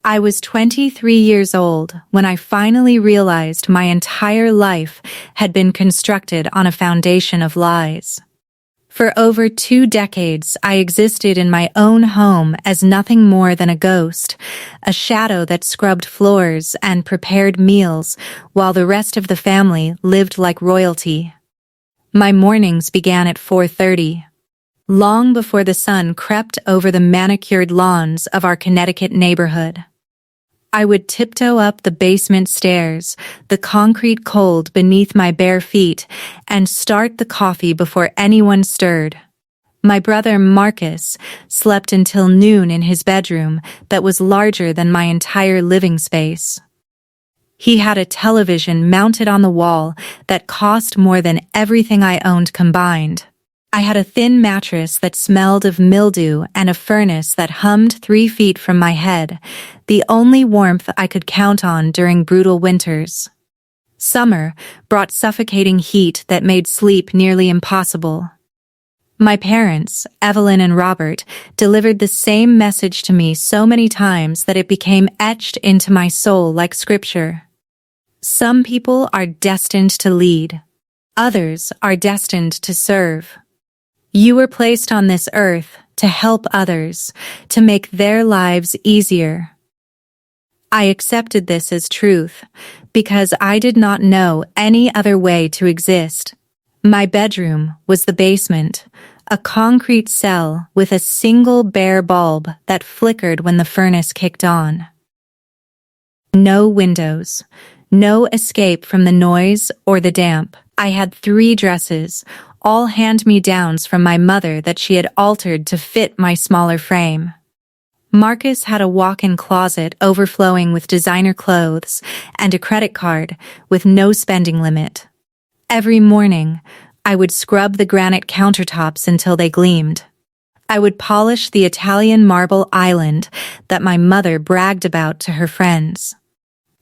I was 23 years old when I finally realized my entire life had been constructed on a foundation of lies. For over 2 decades, I existed in my own home as nothing more than a ghost, a shadow that scrubbed floors and prepared meals while the rest of the family lived like royalty. My mornings began at 4:30. Long before the sun crept over the manicured lawns of our Connecticut neighborhood. I would tiptoe up the basement stairs, the concrete cold beneath my bare feet, and start the coffee before anyone stirred. My brother Marcus slept until noon in his bedroom that was larger than my entire living space. He had a television mounted on the wall that cost more than everything I owned combined. I had a thin mattress that smelled of mildew and a furnace that hummed 3 feet from my head, the only warmth I could count on during brutal winters. Summer brought suffocating heat that made sleep nearly impossible. My parents, Evelyn and Robert, delivered the same message to me so many times that it became etched into my soul like scripture. Some people are destined to lead. Others are destined to serve. You were placed on this earth to help others, to make their lives easier. I accepted this as truth because I did not know any other way to exist. My bedroom was the basement, a concrete cell with a single bare bulb that flickered when the furnace kicked on. No windows, no escape from the noise or the damp. I had 3 dresses, all hand-me-downs from my mother that she had altered to fit my smaller frame. Marcus had a walk-in closet overflowing with designer clothes and a credit card with no spending limit. Every morning, I would scrub the granite countertops until they gleamed. I would polish the Italian marble island that my mother bragged about to her friends,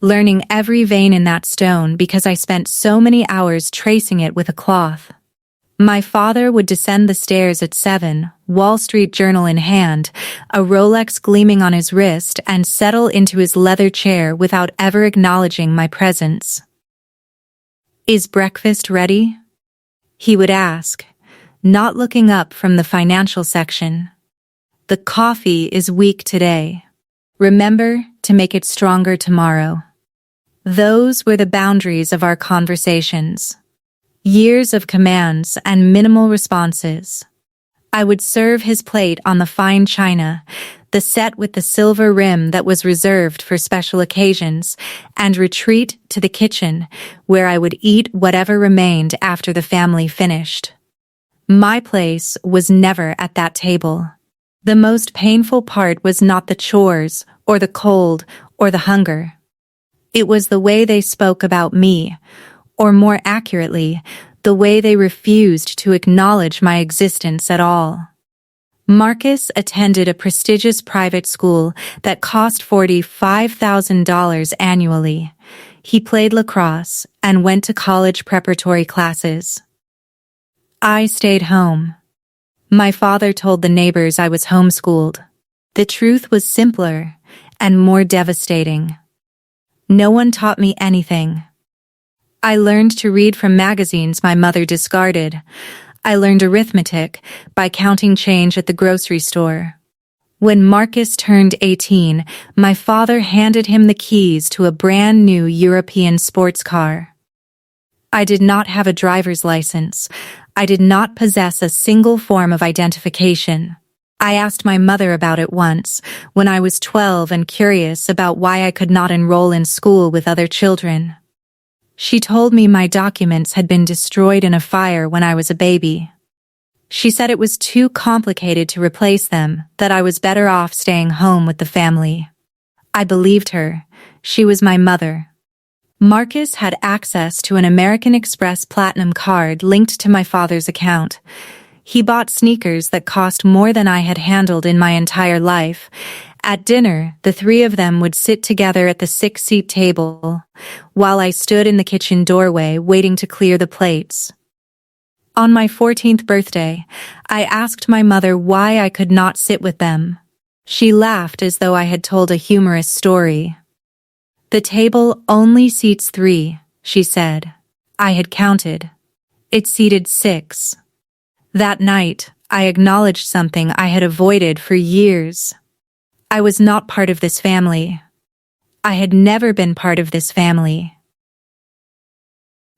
learning every vein in that stone because I spent so many hours tracing it with a cloth. My father would descend the stairs at 7, Wall Street Journal in hand, a Rolex gleaming on his wrist, and settle into his leather chair without ever acknowledging my presence. "Is breakfast ready?" he would ask, not looking up from the financial section. "The coffee is weak today. Remember to make it stronger tomorrow." Those were the boundaries of our conversations. Years of commands and minimal responses. I would serve his plate on the fine china, the set with the silver rim that was reserved for special occasions, and retreat to the kitchen, where I would eat whatever remained after the family finished. My place was never at that table. The most painful part was not the chores, or the cold, or the hunger. It was the way they spoke about me, or more accurately, the way they refused to acknowledge my existence at all. Marcus attended a prestigious private school that cost $45,000 annually. He played lacrosse and went to college preparatory classes. I stayed home. My father told the neighbors I was homeschooled. The truth was simpler and more devastating. No one taught me anything. I learned to read from magazines my mother discarded. I learned arithmetic by counting change at the grocery store. When Marcus turned 18, my father handed him the keys to a brand new European sports car. I did not have a driver's license. I did not possess a single form of identification. I asked my mother about it once, when I was 12 and curious about why I could not enroll in school with other children. She told me my documents had been destroyed in a fire when I was a baby. She said it was too complicated to replace them, that I was better off staying home with the family. I believed her. She was my mother. Marcus had access to an American Express Platinum card linked to my father's account. He bought sneakers that cost more than I had handled in my entire life. At dinner, the 3 of them would sit together at the 6-seat table, while I stood in the kitchen doorway waiting to clear the plates. On my 14th birthday, I asked my mother why I could not sit with them. She laughed as though I had told a humorous story. "The table only seats 3, she said. I had counted. It seated 6. That night, I acknowledged something I had avoided for years. I was not part of this family. I had never been part of this family.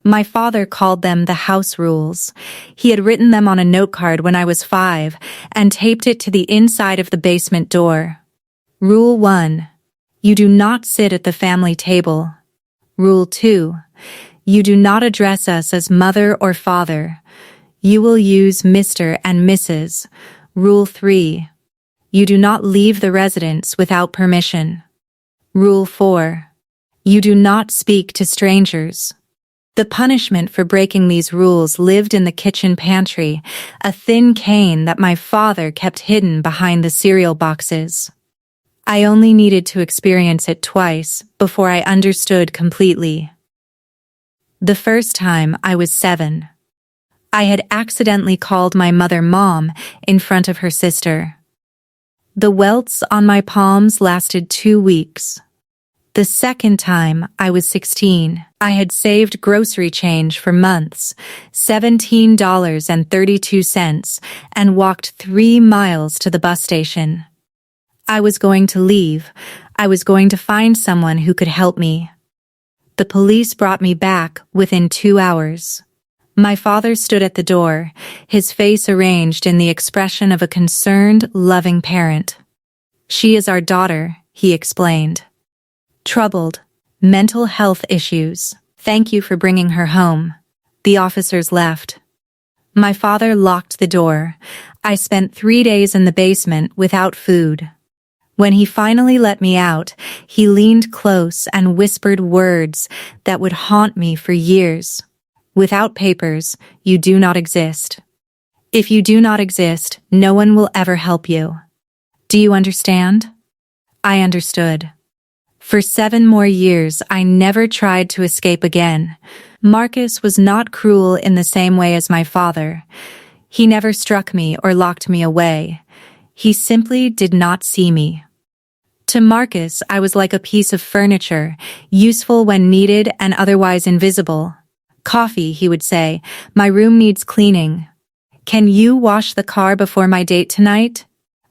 My father called them the house rules. He had written them on a note card when I was 5 and taped it to the inside of the basement door. Rule 1. You do not sit at the family table. Rule 2. You do not address us as mother or father. You will use Mr. and Mrs. Rule 3. You do not leave the residence without permission. Rule 4. You do not speak to strangers. The punishment for breaking these rules lived in the kitchen pantry, a thin cane that my father kept hidden behind the cereal boxes. I only needed to experience it twice before I understood completely. The first time I was 7. I had accidentally called my mother Mom in front of her sister. The welts on my palms lasted 2 weeks. The second time I was 16, I had saved grocery change for months, $17.32, and walked 3 miles to the bus station. I was going to leave. I was going to find someone who could help me. The police brought me back within 2 hours. My father stood at the door, his face arranged in the expression of a concerned, loving parent. "She is our daughter," he explained. "Troubled, mental health issues. Thank you for bringing her home." The officers left. My father locked the door. I spent 3 days in the basement without food. When he finally let me out, he leaned close and whispered words that would haunt me for years. "Without papers, you do not exist. If you do not exist, no one will ever help you. Do you understand?" I understood. For 7 more years, I never tried to escape again. Marcus was not cruel in the same way as my father. He never struck me or locked me away. He simply did not see me. To Marcus, I was like a piece of furniture, useful when needed and otherwise invisible. "Coffee," he would say. "My room needs cleaning. Can you wash the car before my date tonight?"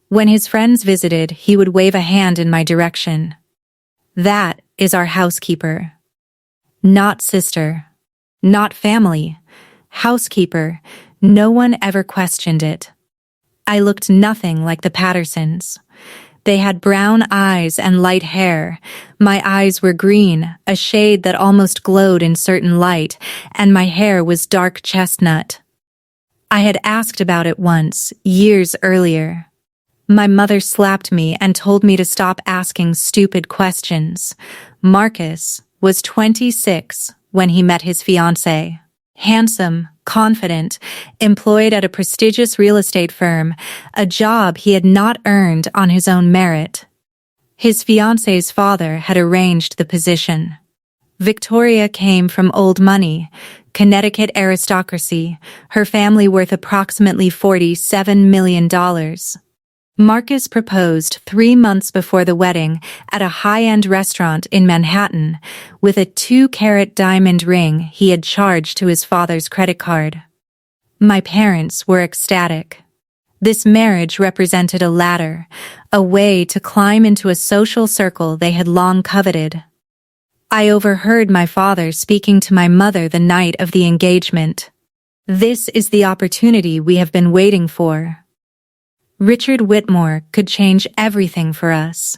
When his friends visited, he would wave a hand in my direction. That is our housekeeper. Not sister. Not family. Housekeeper. No one ever questioned it. I looked nothing like the Pattersons. They had brown eyes and light hair. My eyes were green, a shade that almost glowed in certain light, and my hair was dark chestnut. I had asked about it once, years earlier. My mother slapped me and told me to stop asking stupid questions. Marcus was 26 when he met his fiancée. Handsome, confident, employed at a prestigious real estate firm, a job he had not earned on his own merit. His fiancée's father had arranged the position. Victoria came from old money, Connecticut aristocracy, her family worth approximately $47 million. Marcus proposed 3 months before the wedding at a high-end restaurant in Manhattan with a 2-carat diamond ring he had charged to his father's credit card. My parents were ecstatic. This marriage represented a ladder, a way to climb into a social circle they had long coveted. I overheard my father speaking to my mother the night of the engagement. "This is the opportunity we have been waiting for. Richard Whitmore could change everything for us."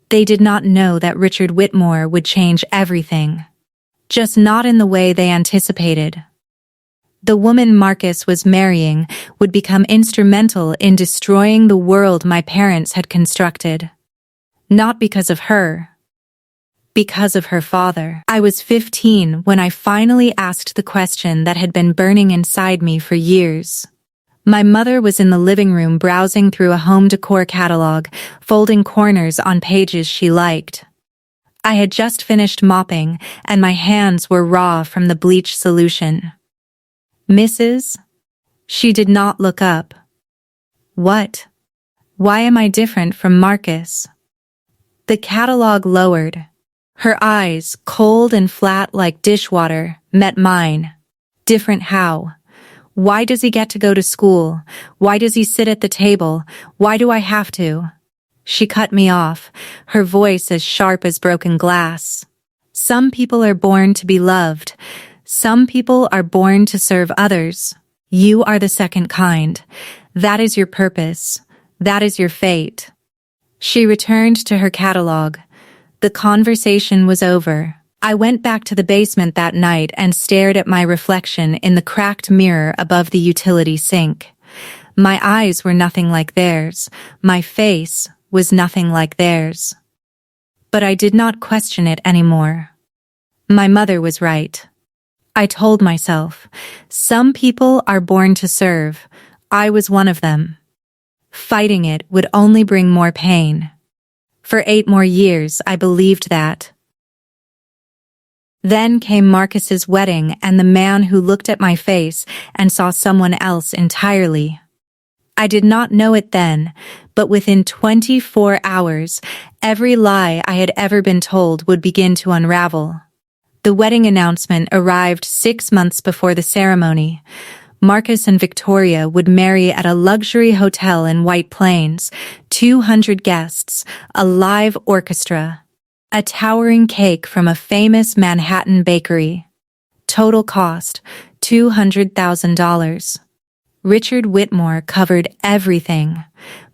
They did not know that Richard Whitmore would change everything. Just not in the way they anticipated. The woman Marcus was marrying would become instrumental in destroying the world my parents had constructed. Not because of her. Because of her father. I was 15 when I finally asked the question that had been burning inside me for years. My mother was in the living room browsing through a home decor catalog, folding corners on pages she liked. I had just finished mopping, and my hands were raw from the bleach solution. "Mrs.?" She did not look up. "What?" Why am I different from Marcus? The catalog lowered. Her eyes, cold and flat like dishwater, met mine. Different how? Why does he get to go to school? Why does he sit at the table? Why do I have to? She cut me off, her voice as sharp as broken glass. Some people are born to be loved. Some people are born to serve others. You are the second kind. That is your purpose. That is your fate. She returned to her catalog. The conversation was over. I went back to the basement that night and stared at my reflection in the cracked mirror above the utility sink. My eyes were nothing like theirs. My face was nothing like theirs. But I did not question it anymore. My mother was right. I told myself, some people are born to serve. I was one of them. Fighting it would only bring more pain. For 8 more years, I believed that. Then came Marcus's wedding and the man who looked at my face and saw someone else entirely. I did not know it then, but within 24 hours, every lie I had ever been told would begin to unravel. The wedding announcement arrived 6 months before the ceremony. Marcus and Victoria would marry at a luxury hotel in White Plains, 200 guests, a live orchestra, a towering cake from a famous Manhattan bakery. Total cost, $200,000. Richard Whitmore covered everything.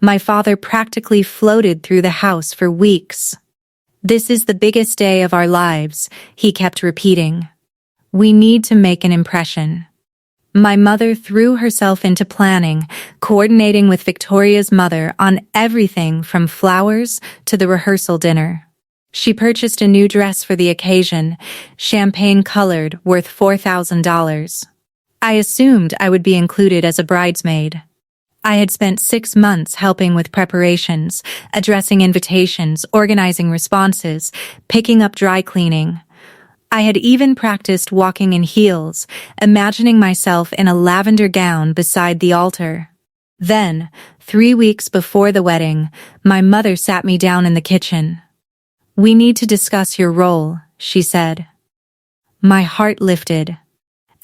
My father practically floated through the house for weeks. This is the biggest day of our lives, he kept repeating. We need to make an impression. My mother threw herself into planning, coordinating with Victoria's mother on everything from flowers to the rehearsal dinner. She purchased a new dress for the occasion, champagne-colored, worth $4,000. I assumed I would be included as a bridesmaid. I had spent 6 months helping with preparations, addressing invitations, organizing responses, picking up dry cleaning. I had even practiced walking in heels, imagining myself in a lavender gown beside the altar. Then, 3 weeks before the wedding, my mother sat me down in the kitchen. "We need to discuss your role," she said. My heart lifted.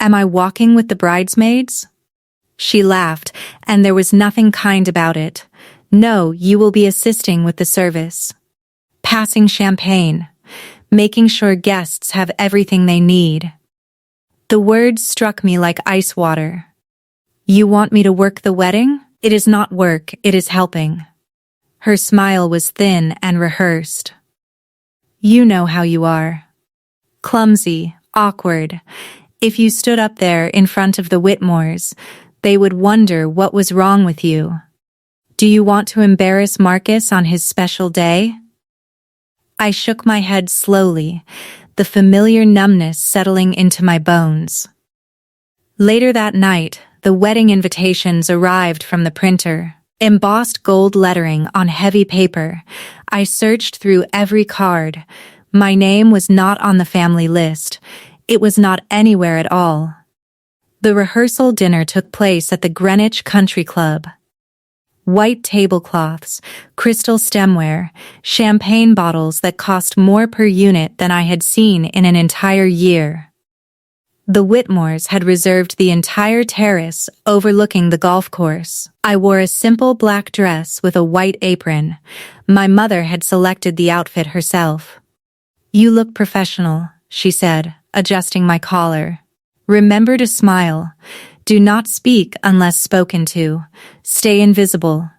"Am I walking with the bridesmaids?" She laughed, and there was nothing kind about it. "No, you will be assisting with the service. Passing champagne. Making sure guests have everything they need." The words struck me like ice water. "You want me to work the wedding? It is not work, it is helping." Her smile was thin and rehearsed. "You know how you are. Clumsy, awkward. If you stood up there in front of the Whitmores, they would wonder what was wrong with you. Do you want to embarrass Marcus on his special day?" I shook my head slowly, the familiar numbness settling into my bones. Later that night, the wedding invitations arrived from the printer, embossed gold lettering on heavy paper. I searched through every card. My name was not on the family list. It was not anywhere at all. The rehearsal dinner took place at the Greenwich Country Club. White tablecloths, crystal stemware, champagne bottles that cost more per unit than I had seen in an entire year. The Whitmores had reserved the entire terrace overlooking the golf course. I wore a simple black dress with a white apron. My mother had selected the outfit herself. "You look professional," she said, adjusting my collar. "Remember to smile. Do not speak unless spoken to. Stay invisible."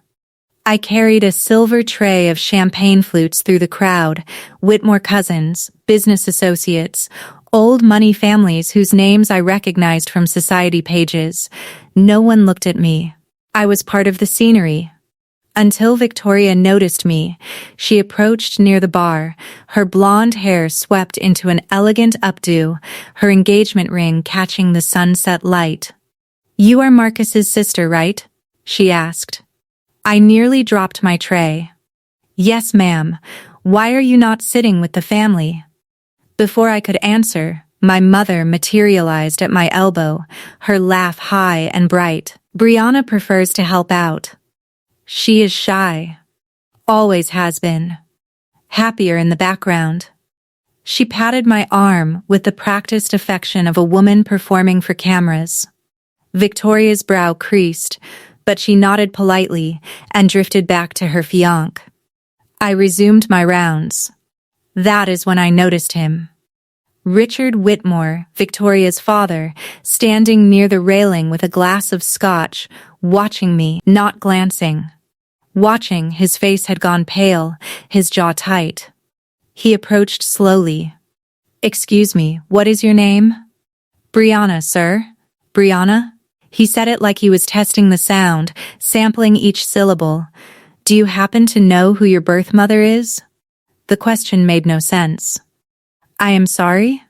I carried a silver tray of champagne flutes through the crowd, Whitmore cousins, business associates, old money families whose names I recognized from society pages. No one looked at me. I was part of the scenery. Until Victoria noticed me, she approached near the bar, her blonde hair swept into an elegant updo, her engagement ring catching the sunset light. "You are Marcus's sister, right?" she asked. I nearly dropped my tray. "Yes, ma'am. Why are you not sitting with the family?" Before I could answer, my mother materialized at my elbow, her laugh high and bright. "Brianna prefers to help out." She is shy. Always has been. Happier in the background. She patted my arm with the practiced affection of a woman performing for cameras. Victoria's brow creased, but she nodded politely and drifted back to her fiancé. I resumed my rounds. That is when I noticed him. Richard Whitmore, Victoria's father, standing near the railing with a glass of scotch, watching me, not glancing. Watching, his face had gone pale, his jaw tight. He approached slowly. "Excuse me, what is your name?" "Brianna, sir." "Brianna?" He said it like he was testing the sound, sampling each syllable. "Do you happen to know who your birth mother is?" The question made no sense. "I am sorry?"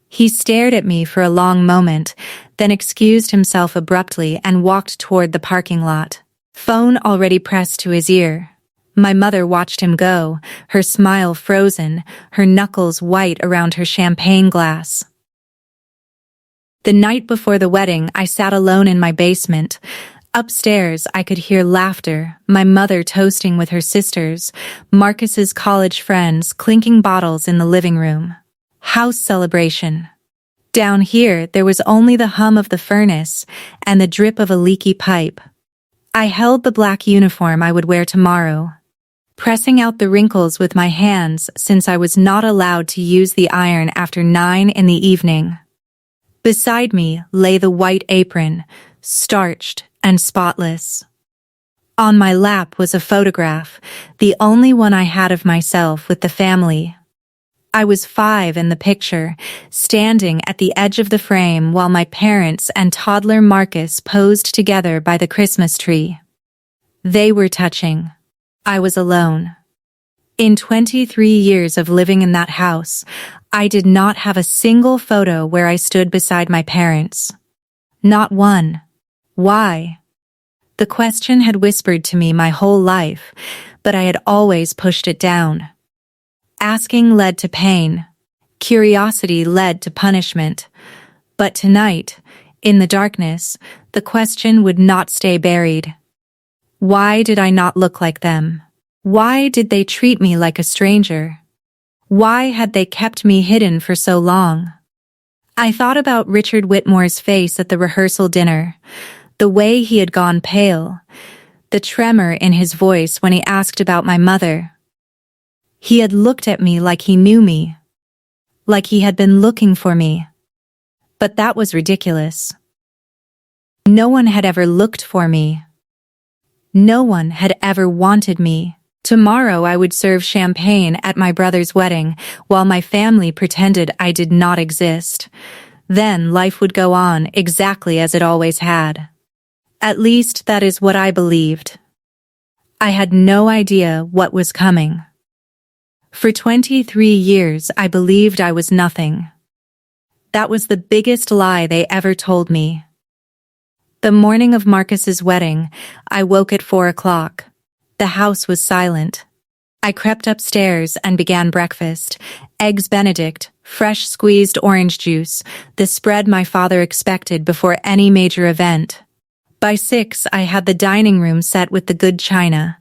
He stared at me for a long moment, then excused himself abruptly and walked toward the parking lot. Phone already pressed to his ear. My mother watched him go, her smile frozen, her knuckles white around her champagne glass. The night before the wedding, I sat alone in my basement. Upstairs, I could hear laughter, my mother toasting with her sisters, Marcus's college friends clinking bottles in the living room. House celebration. Down here, there was only the hum of the furnace and the drip of a leaky pipe. I held the black uniform I would wear tomorrow, pressing out the wrinkles with my hands since I was not allowed to use the iron after 9 in the evening. Beside me lay the white apron, starched and spotless. On my lap was a photograph, the only one I had of myself with the family. I was 5 in the picture, standing at the edge of the frame while my parents and toddler Marcus posed together by the Christmas tree. They were touching. I was alone. In 23 years of living in that house, I did not have a single photo where I stood beside my parents. Not one. Why? The question had whispered to me my whole life, but I had always pushed it down. Asking led to pain. Curiosity led to punishment. But tonight, in the darkness, the question would not stay buried. Why did I not look like them? Why did they treat me like a stranger? Why had they kept me hidden for so long? I thought about Richard Whitmore's face at the rehearsal dinner, the way he had gone pale, the tremor in his voice when he asked about my mother. He had looked at me like he knew me, like he had been looking for me. But that was ridiculous. No one had ever looked for me. No one had ever wanted me. Tomorrow I would serve champagne at my brother's wedding while my family pretended I did not exist. Then life would go on exactly as it always had. At least that is what I believed. I had no idea what was coming. For 23 years I believed I was nothing. That was the biggest lie they ever told me. The morning of Marcus's wedding, I woke at 4 o'clock. The house was silent. I crept upstairs and began breakfast. Eggs Benedict, fresh squeezed orange juice, the spread my father expected before any major event. By 6, I had the dining room set with the good china.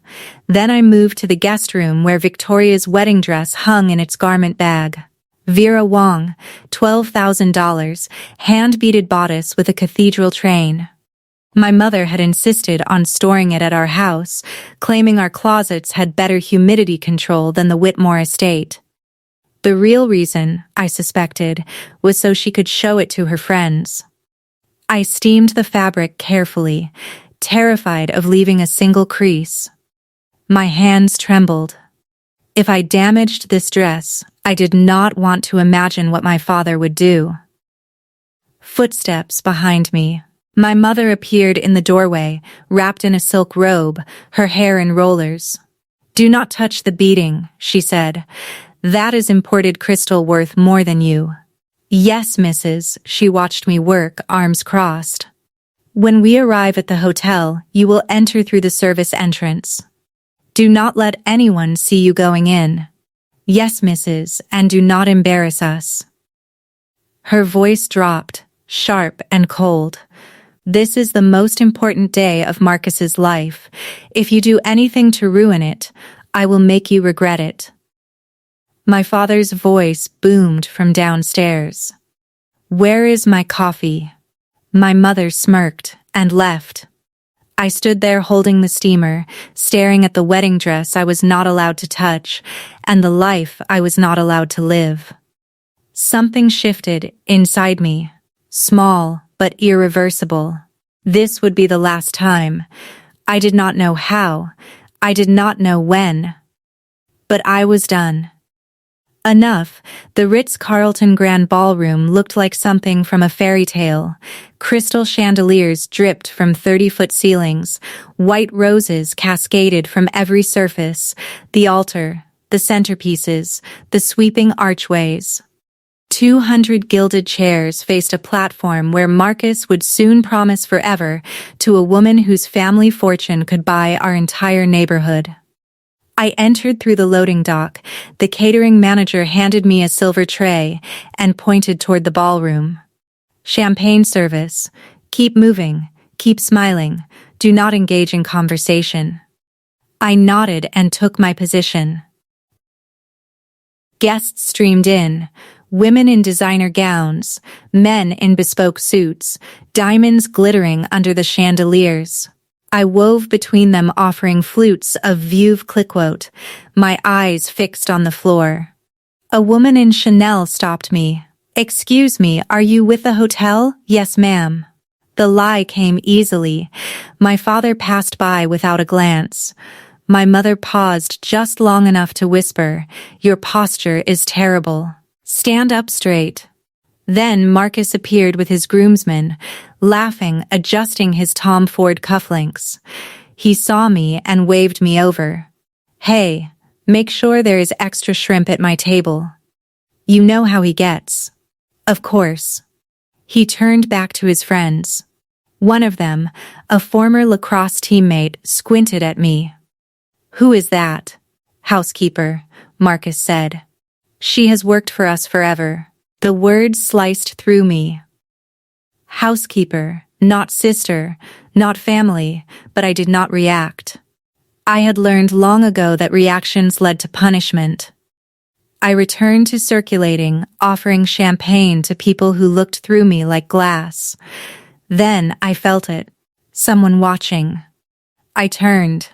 Then I moved to the guest room where Victoria's wedding dress hung in its garment bag. Vera Wong, $12,000, hand-beaded bodice with a cathedral train. My mother had insisted on storing it at our house, claiming our closets had better humidity control than the Whitmore estate. The real reason, I suspected, was so she could show it to her friends. I steamed the fabric carefully, terrified of leaving a single crease. My hands trembled. If I damaged this dress, I did not want to imagine what my father would do. Footsteps behind me. My mother appeared in the doorway, wrapped in a silk robe, her hair in rollers. "Do not touch the beading," she said. "That is imported crystal worth more than you." "Yes, Mrs." She watched me work, arms crossed. "When we arrive at the hotel, you will enter through the service entrance. Do not let anyone see you going in." "Yes, Mrs., and do not embarrass us." Her voice dropped, sharp and cold. This is the most important day of Marcus's life. If you do anything to ruin it, I will make you regret it. My father's voice boomed from downstairs. Where is my coffee? My mother smirked and left. I stood there holding the steamer, staring at the wedding dress I was not allowed to touch, and the life I was not allowed to live. Something shifted inside me, small but irreversible. This would be the last time. I did not know how. I did not know when. But I was done. Enough. The Ritz-Carlton Grand Ballroom looked like something from a fairy tale. Crystal chandeliers dripped from 30-foot ceilings. White roses cascaded from every surface. The altar, the centerpieces, the sweeping archways. 200 gilded chairs faced a platform where Marcus would soon promise forever to a woman whose family fortune could buy our entire neighborhood. I entered through the loading dock. The catering manager handed me a silver tray and pointed toward the ballroom. Champagne service. Keep moving. Keep smiling. Do not engage in conversation. I nodded and took my position. Guests streamed in. Women in designer gowns, men in bespoke suits, diamonds glittering under the chandeliers. I wove between them, offering flutes of Veuve Clicquot, my eyes fixed on the floor. A woman in Chanel stopped me. Excuse me, are you with the hotel? Yes, ma'am. The lie came easily. My father passed by without a glance. My mother paused just long enough to whisper, your posture is terrible. Stand up straight. Then Marcus appeared with his groomsmen, laughing, adjusting his Tom Ford cufflinks. He saw me and waved me over. Hey, make sure there is extra shrimp at my table. You know how he gets. Of course. He turned back to his friends. One of them, a former lacrosse teammate, squinted at me. Who is that? Housekeeper, Marcus said. She has worked for us forever. The word sliced through me. Housekeeper, not sister, not family, but I did not react. I had learned long ago that reactions led to punishment. I returned to circulating, offering champagne to people who looked through me like glass. Then I felt it. Someone watching. I turned.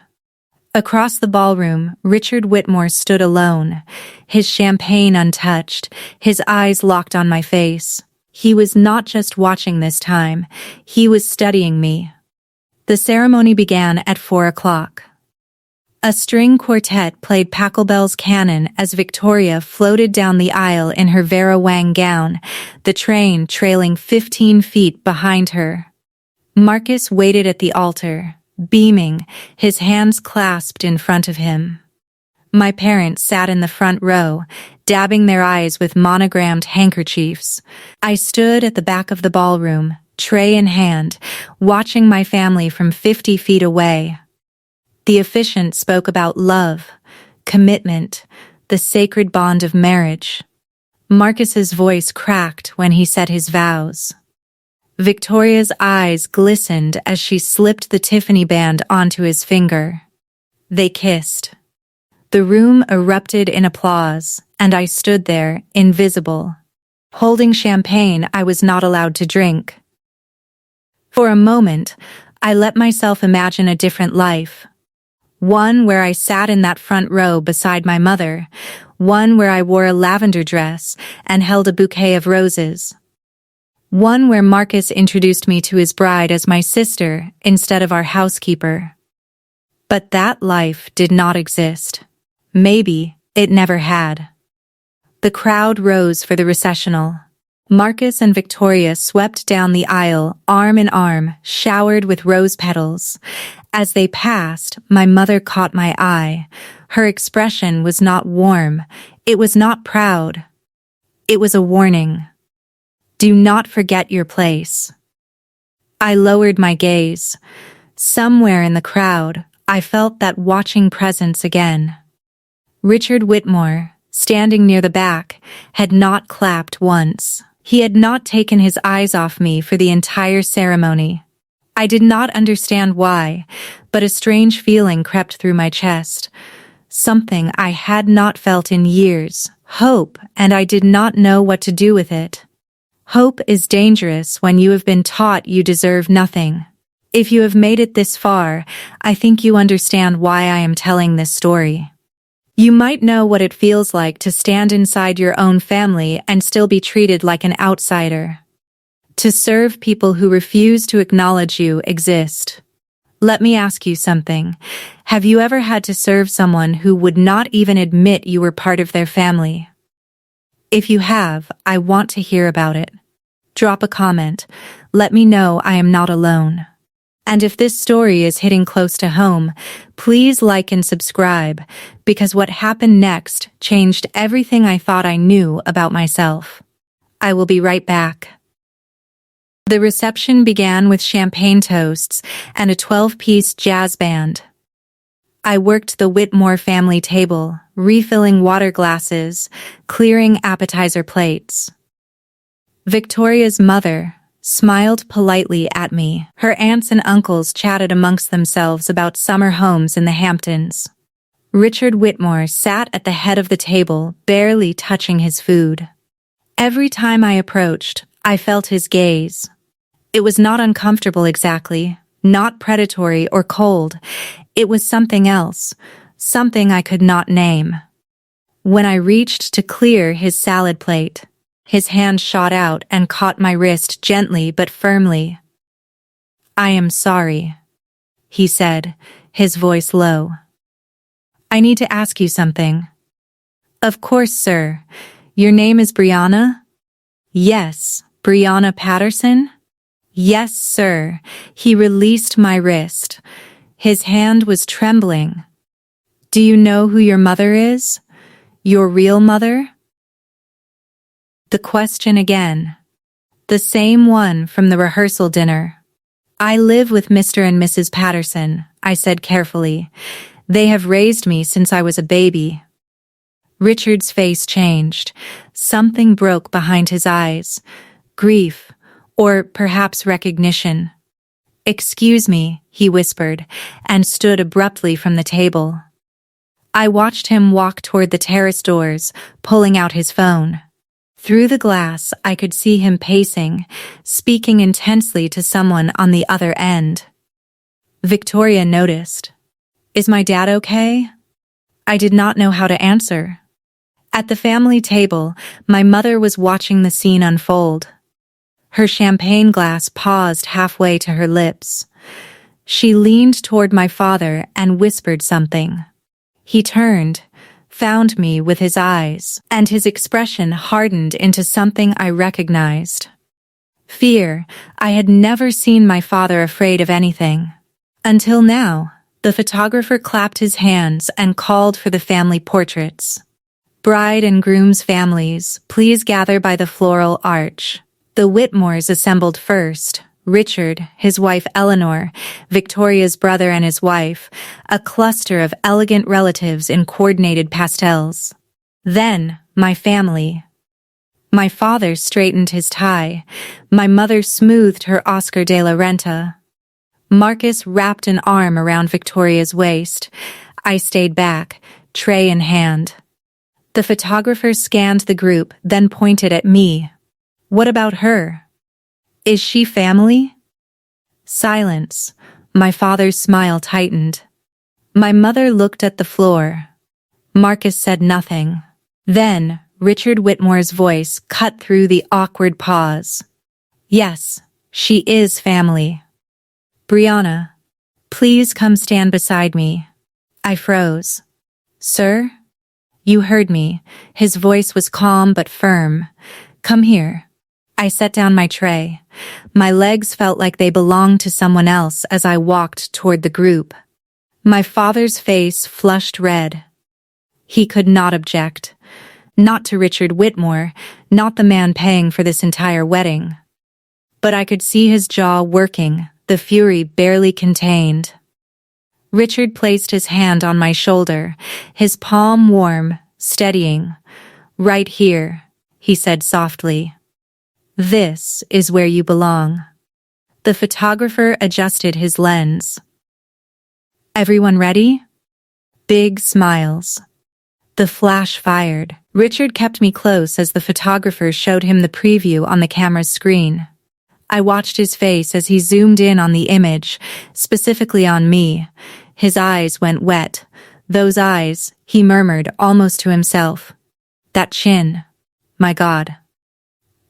Across the ballroom, Richard Whitmore stood alone, his champagne untouched, his eyes locked on my face. He was not just watching this time, he was studying me. The ceremony began at 4 o'clock. A string quartet played Pachelbel's Canon as Victoria floated down the aisle in her Vera Wang gown, the train trailing 15 feet behind her. Marcus waited at the altar, beaming, his hands clasped in front of him. My parents sat in the front row, dabbing their eyes with monogrammed handkerchiefs. I stood at the back of the ballroom, tray in hand, watching my family from 50 feet away. The officiant spoke about love, commitment, the sacred bond of marriage. Marcus's voice cracked when he said his vows. Victoria's eyes glistened as she slipped the Tiffany band onto his finger. They kissed. The room erupted in applause, and I stood there, invisible. Holding champagne I was not allowed to drink. For a moment, I let myself imagine a different life. One where I sat in that front row beside my mother, one where I wore a lavender dress and held a bouquet of roses. One where Marcus introduced me to his bride as my sister instead of our housekeeper. But that life did not exist. Maybe it never had. The crowd rose for the recessional. Marcus and Victoria swept down the aisle, arm in arm, showered with rose petals. As they passed, my mother caught my eye. Her expression was not warm. It was not proud. It was a warning. Do not forget your place. I lowered my gaze. Somewhere in the crowd, I felt that watching presence again. Richard Whitmore, standing near the back, had not clapped once. He had not taken his eyes off me for the entire ceremony. I did not understand why, but a strange feeling crept through my chest. Something I had not felt in years, hope, and I did not know what to do with it. Hope is dangerous when you have been taught you deserve nothing. If you have made it this far, I think you understand why I am telling this story. You might know what it feels like to stand inside your own family and still be treated like an outsider. To serve people who refuse to acknowledge you exist. Let me ask you something. Have you ever had to serve someone who would not even admit you were part of their family? If you have, I want to hear about it. Drop a comment. Let me know I am not alone. And if this story is hitting close to home, please like and subscribe, because what happened next changed everything I thought I knew about myself. I will be right back. The reception began with champagne toasts and a 12-piece jazz band. I worked the Whitmore family table, refilling water glasses, clearing appetizer plates. Victoria's mother smiled politely at me. Her aunts and uncles chatted amongst themselves about summer homes in the Hamptons. Richard Whitmore sat at the head of the table, barely touching his food. Every time I approached, I felt his gaze. It was not uncomfortable exactly, not predatory or cold. It was something else, something I could not name. When I reached to clear his salad plate, his hand shot out and caught my wrist gently but firmly. "I am sorry," he said, his voice low. "I need to ask you something." "Of course, sir. Your name is Brianna?" "Yes, Brianna Patterson?" "Yes, sir." He released my wrist. His hand was trembling. "Do you know who your mother is? Your real mother?" The question again. The same one from the rehearsal dinner. "I live with Mr. and Mrs. Patterson," I said carefully. "They have raised me since I was a baby." Richard's face changed. Something broke behind his eyes. Grief, or perhaps recognition. "Excuse me," he whispered, and stood abruptly from the table. I watched him walk toward the terrace doors, pulling out his phone. Through the glass, I could see him pacing, speaking intensely to someone on the other end. Victoria noticed. "Is my dad okay?" I did not know how to answer. At the family table, my mother was watching the scene unfold. Her champagne glass paused halfway to her lips. She leaned toward my father and whispered something. He turned, found me with his eyes, and his expression hardened into something I recognized. Fear. I had never seen my father afraid of anything. Until now, the photographer clapped his hands and called for the family portraits. "Bride and groom's families, please gather by the floral arch." The Whitmores assembled first. Richard, his wife Eleanor, Victoria's brother and his wife, a cluster of elegant relatives in coordinated pastels. Then, my family. My father straightened his tie. My mother smoothed her Oscar de la Renta. Marcus wrapped an arm around Victoria's waist. I stayed back, tray in hand. The photographer scanned the group, then pointed at me. "What about her? Is she family?" Silence. My father's smile tightened. My mother looked at the floor. Marcus said nothing. Then, Richard Whitmore's voice cut through the awkward pause. "Yes, she is family. Brianna, please come stand beside me." I froze. "Sir?" "You heard me." His voice was calm but firm. "Come here." I set down my tray. My legs felt like they belonged to someone else as I walked toward the group. My father's face flushed red. He could not object. Not to Richard Whitmore, not the man paying for this entire wedding. But I could see his jaw working, the fury barely contained. Richard placed his hand on my shoulder, his palm warm, steadying. "Right here," he said softly. "This is where you belong." The photographer adjusted his lens. "Everyone ready?" Big smiles. The flash fired. Richard kept me close as the photographer showed him the preview on the camera's screen. I watched his face as he zoomed in on the image, specifically on me. His eyes went wet. "Those eyes," he murmured almost to himself. "That chin. My God."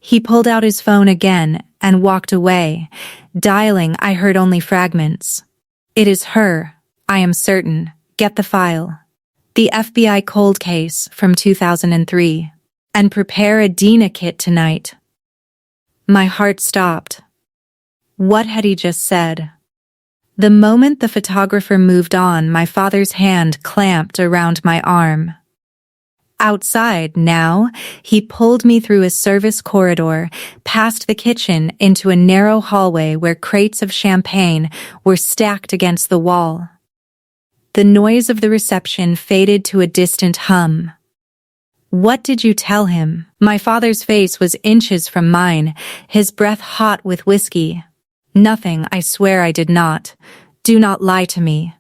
He pulled out his phone again and walked away. Dialing, I heard only fragments. "It is her, I am certain. Get the file. The FBI cold case from 2003. And prepare a Dina kit tonight." My heart stopped. What had he just said? The moment the photographer moved on, my father's hand clamped around my arm. Outside now, he pulled me through a service corridor, past the kitchen into a narrow hallway where crates of champagne were stacked against the wall. The noise of the reception faded to a distant hum. "What did you tell him?" My father's face was inches from mine, his breath hot with whiskey. "Nothing, I swear I did not. Do not lie to me."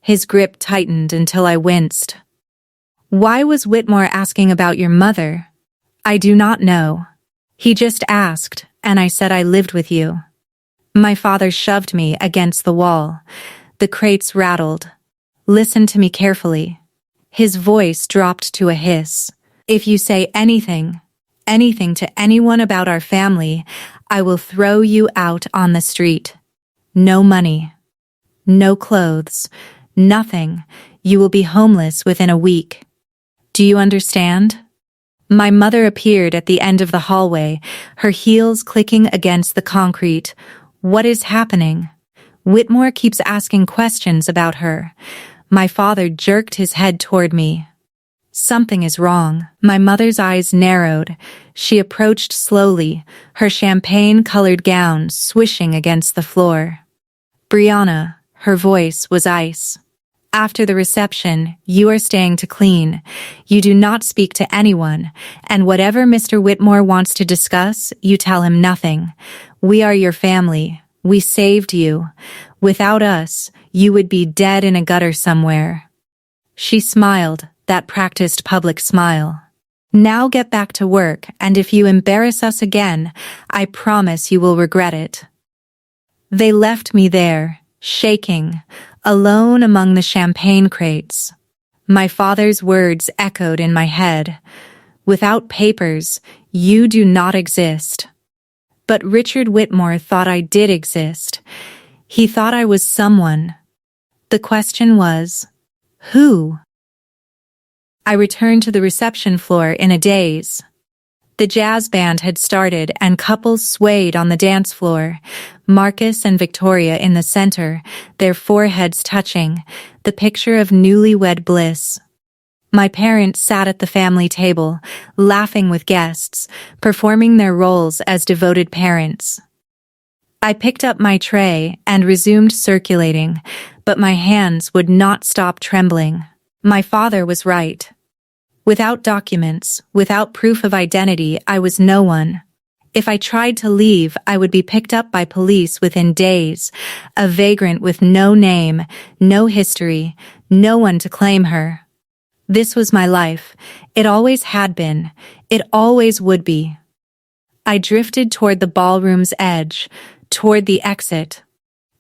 His grip tightened until I winced. "Why was Whitmore asking about your mother?" "I do not know. He just asked, and I said I lived with you." My father shoved me against the wall. The crates rattled. "Listen to me carefully." His voice dropped to a hiss. "If you say anything to anyone about our family, I will throw you out on the street. No money. No clothes. Nothing. You will be homeless within a week. Do you understand?" My mother appeared at the end of the hallway, her heels clicking against the concrete. "What is happening?" "Whitmore keeps asking questions about her." My father jerked his head toward me. "Something is wrong." My mother's eyes narrowed. She approached slowly, her champagne-colored gown swishing against the floor. "Brianna," her voice was ice. "After the reception, you are staying to clean. You do not speak to anyone, and whatever Mr. Whitmore wants to discuss, you tell him nothing. We are your family. We saved you. Without us, you would be dead in a gutter somewhere." She smiled, that practiced public smile. "Now get back to work, and if you embarrass us again, I promise you will regret it." They left me there, shaking, alone among the champagne crates. My father's words echoed in my head. "Without papers, you do not exist." But Richard Whitmore thought I did exist. He thought I was someone. The question was, who? I returned to the reception floor in a daze. The jazz band had started and couples swayed on the dance floor. Marcus and Victoria in the center, their foreheads touching, the picture of newlywed bliss. My parents sat at the family table, laughing with guests, performing their roles as devoted parents. I picked up my tray and resumed circulating, but my hands would not stop trembling. My father was right. Without documents, without proof of identity, I was no one. If I tried to leave, I would be picked up by police within days, a vagrant with no name, no history, no one to claim her. This was my life. It always had been. It always would be. I drifted toward the ballroom's edge, toward the exit.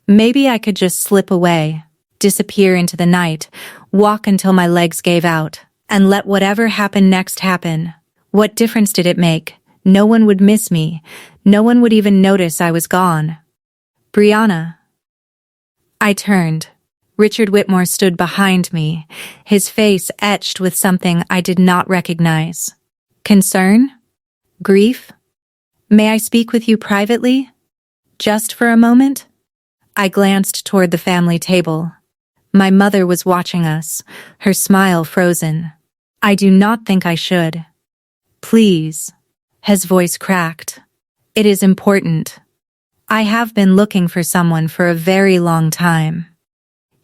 Maybe I could just slip away, disappear into the night, walk until my legs gave out, and let whatever happened next happen. What difference did it make? No one would miss me. No one would even notice I was gone. Brianna. I turned. Richard Whitmore stood behind me, his face etched with something I did not recognize. Concern? Grief? May I speak with you privately? Just for a moment? I glanced toward the family table. My mother was watching us, her smile frozen. I do not think I should. Please. His voice cracked. It is important. I have been looking for someone for a very long time.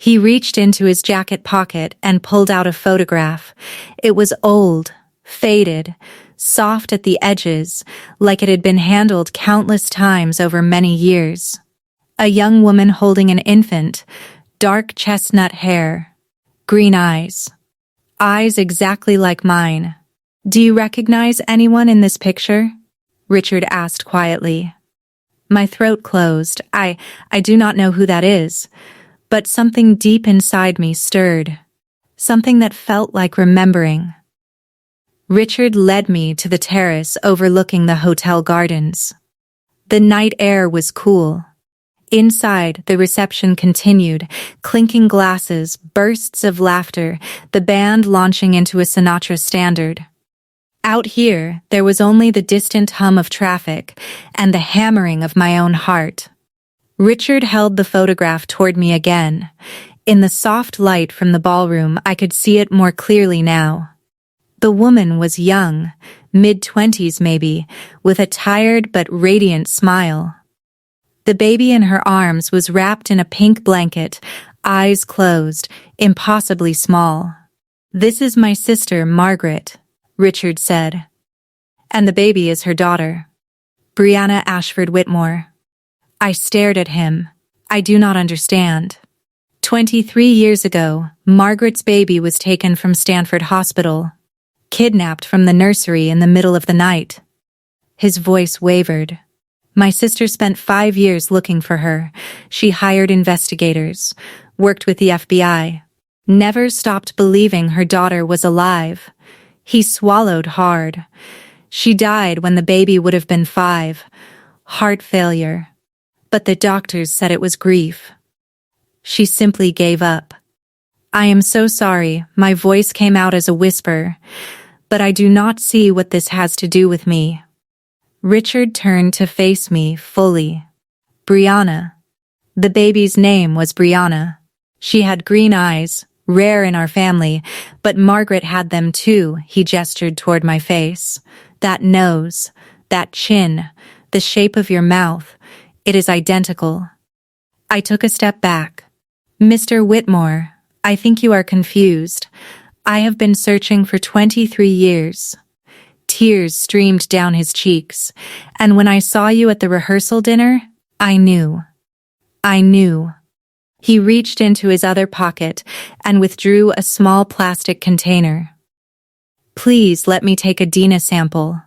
He reached into his jacket pocket and pulled out a photograph. It was old, faded, soft at the edges, like it had been handled countless times over many years. A young woman holding an infant, dark chestnut hair, green eyes. Eyes exactly like mine. Do you recognize anyone in this picture? Richard asked quietly. My throat closed. I do not know who that is, but something deep inside me stirred. Something that felt like remembering. Richard led me to the terrace overlooking the hotel gardens. The night air was cool. Inside, the reception continued, clinking glasses, bursts of laughter, the band launching into a Sinatra standard. Out here, there was only the distant hum of traffic and the hammering of my own heart. Richard held the photograph toward me again. In the soft light from the ballroom, I could see it more clearly now. The woman was young, mid-20s maybe, with a tired but radiant smile. The baby in her arms was wrapped in a pink blanket, eyes closed, impossibly small. This is my sister, Margaret, Richard said. And the baby is her daughter, Brianna Ashford Whitmore. I stared at him. I do not understand. 23 years ago, Margaret's baby was taken from Stanford Hospital, kidnapped from the nursery in the middle of the night. His voice wavered. My sister spent 5 years looking for her. She hired investigators, worked with the FBI, never stopped believing her daughter was alive. He swallowed hard. She died when the baby would have been 5. Heart failure. But the doctors said it was grief. She simply gave up. I am so sorry, my voice came out as a whisper, but I do not see what this has to do with me. Richard turned to face me fully. Brianna. The baby's name was Brianna. She had green eyes, rare in our family, but Margaret had them too, he gestured toward my face. That nose, that chin, the shape of your mouth, it is identical. I took a step back. Mr. Whitmore, I think you are confused. I have been searching for 23 years. Tears streamed down his cheeks, and when I saw you at the rehearsal dinner, I knew. I knew. He reached into his other pocket and withdrew a small plastic container. Please let me take a DNA sample.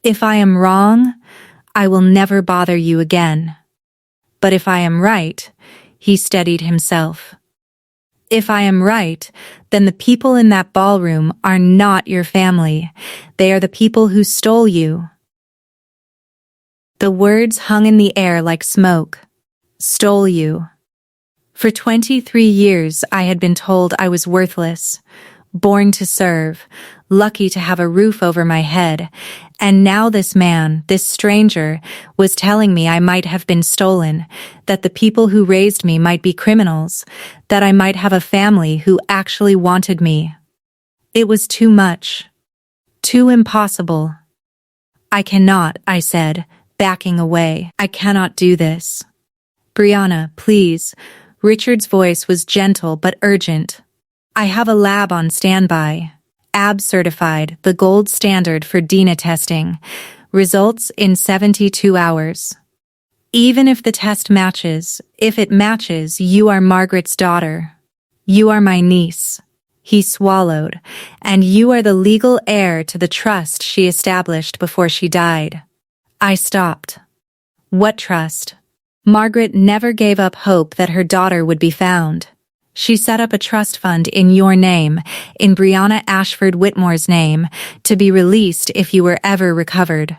If I am wrong, I will never bother you again. But if I am right, he steadied himself. If I am right, then the people in that ballroom are not your family. They are the people who stole you. The words hung in the air like smoke. Stole you. For 23 years, I had been told I was worthless, born to serve, lucky to have a roof over my head, and now this man, this stranger, was telling me I might have been stolen, that the people who raised me might be criminals, that I might have a family who actually wanted me. It was too much. Too impossible. I cannot, I said, backing away. I cannot do this. Brianna, please. Richard's voice was gentle but urgent. I have a lab on standby. AB certified, the gold standard for DNA testing. Results in 72 hours. Even if the test matches, if it matches, you are Margaret's daughter. You are my niece. He swallowed. And you are the legal heir to the trust she established before she died. I stopped. What trust? Margaret never gave up hope that her daughter would be found. She set up a trust fund in your name, in Brianna Ashford Whitmore's name, to be released if you were ever recovered.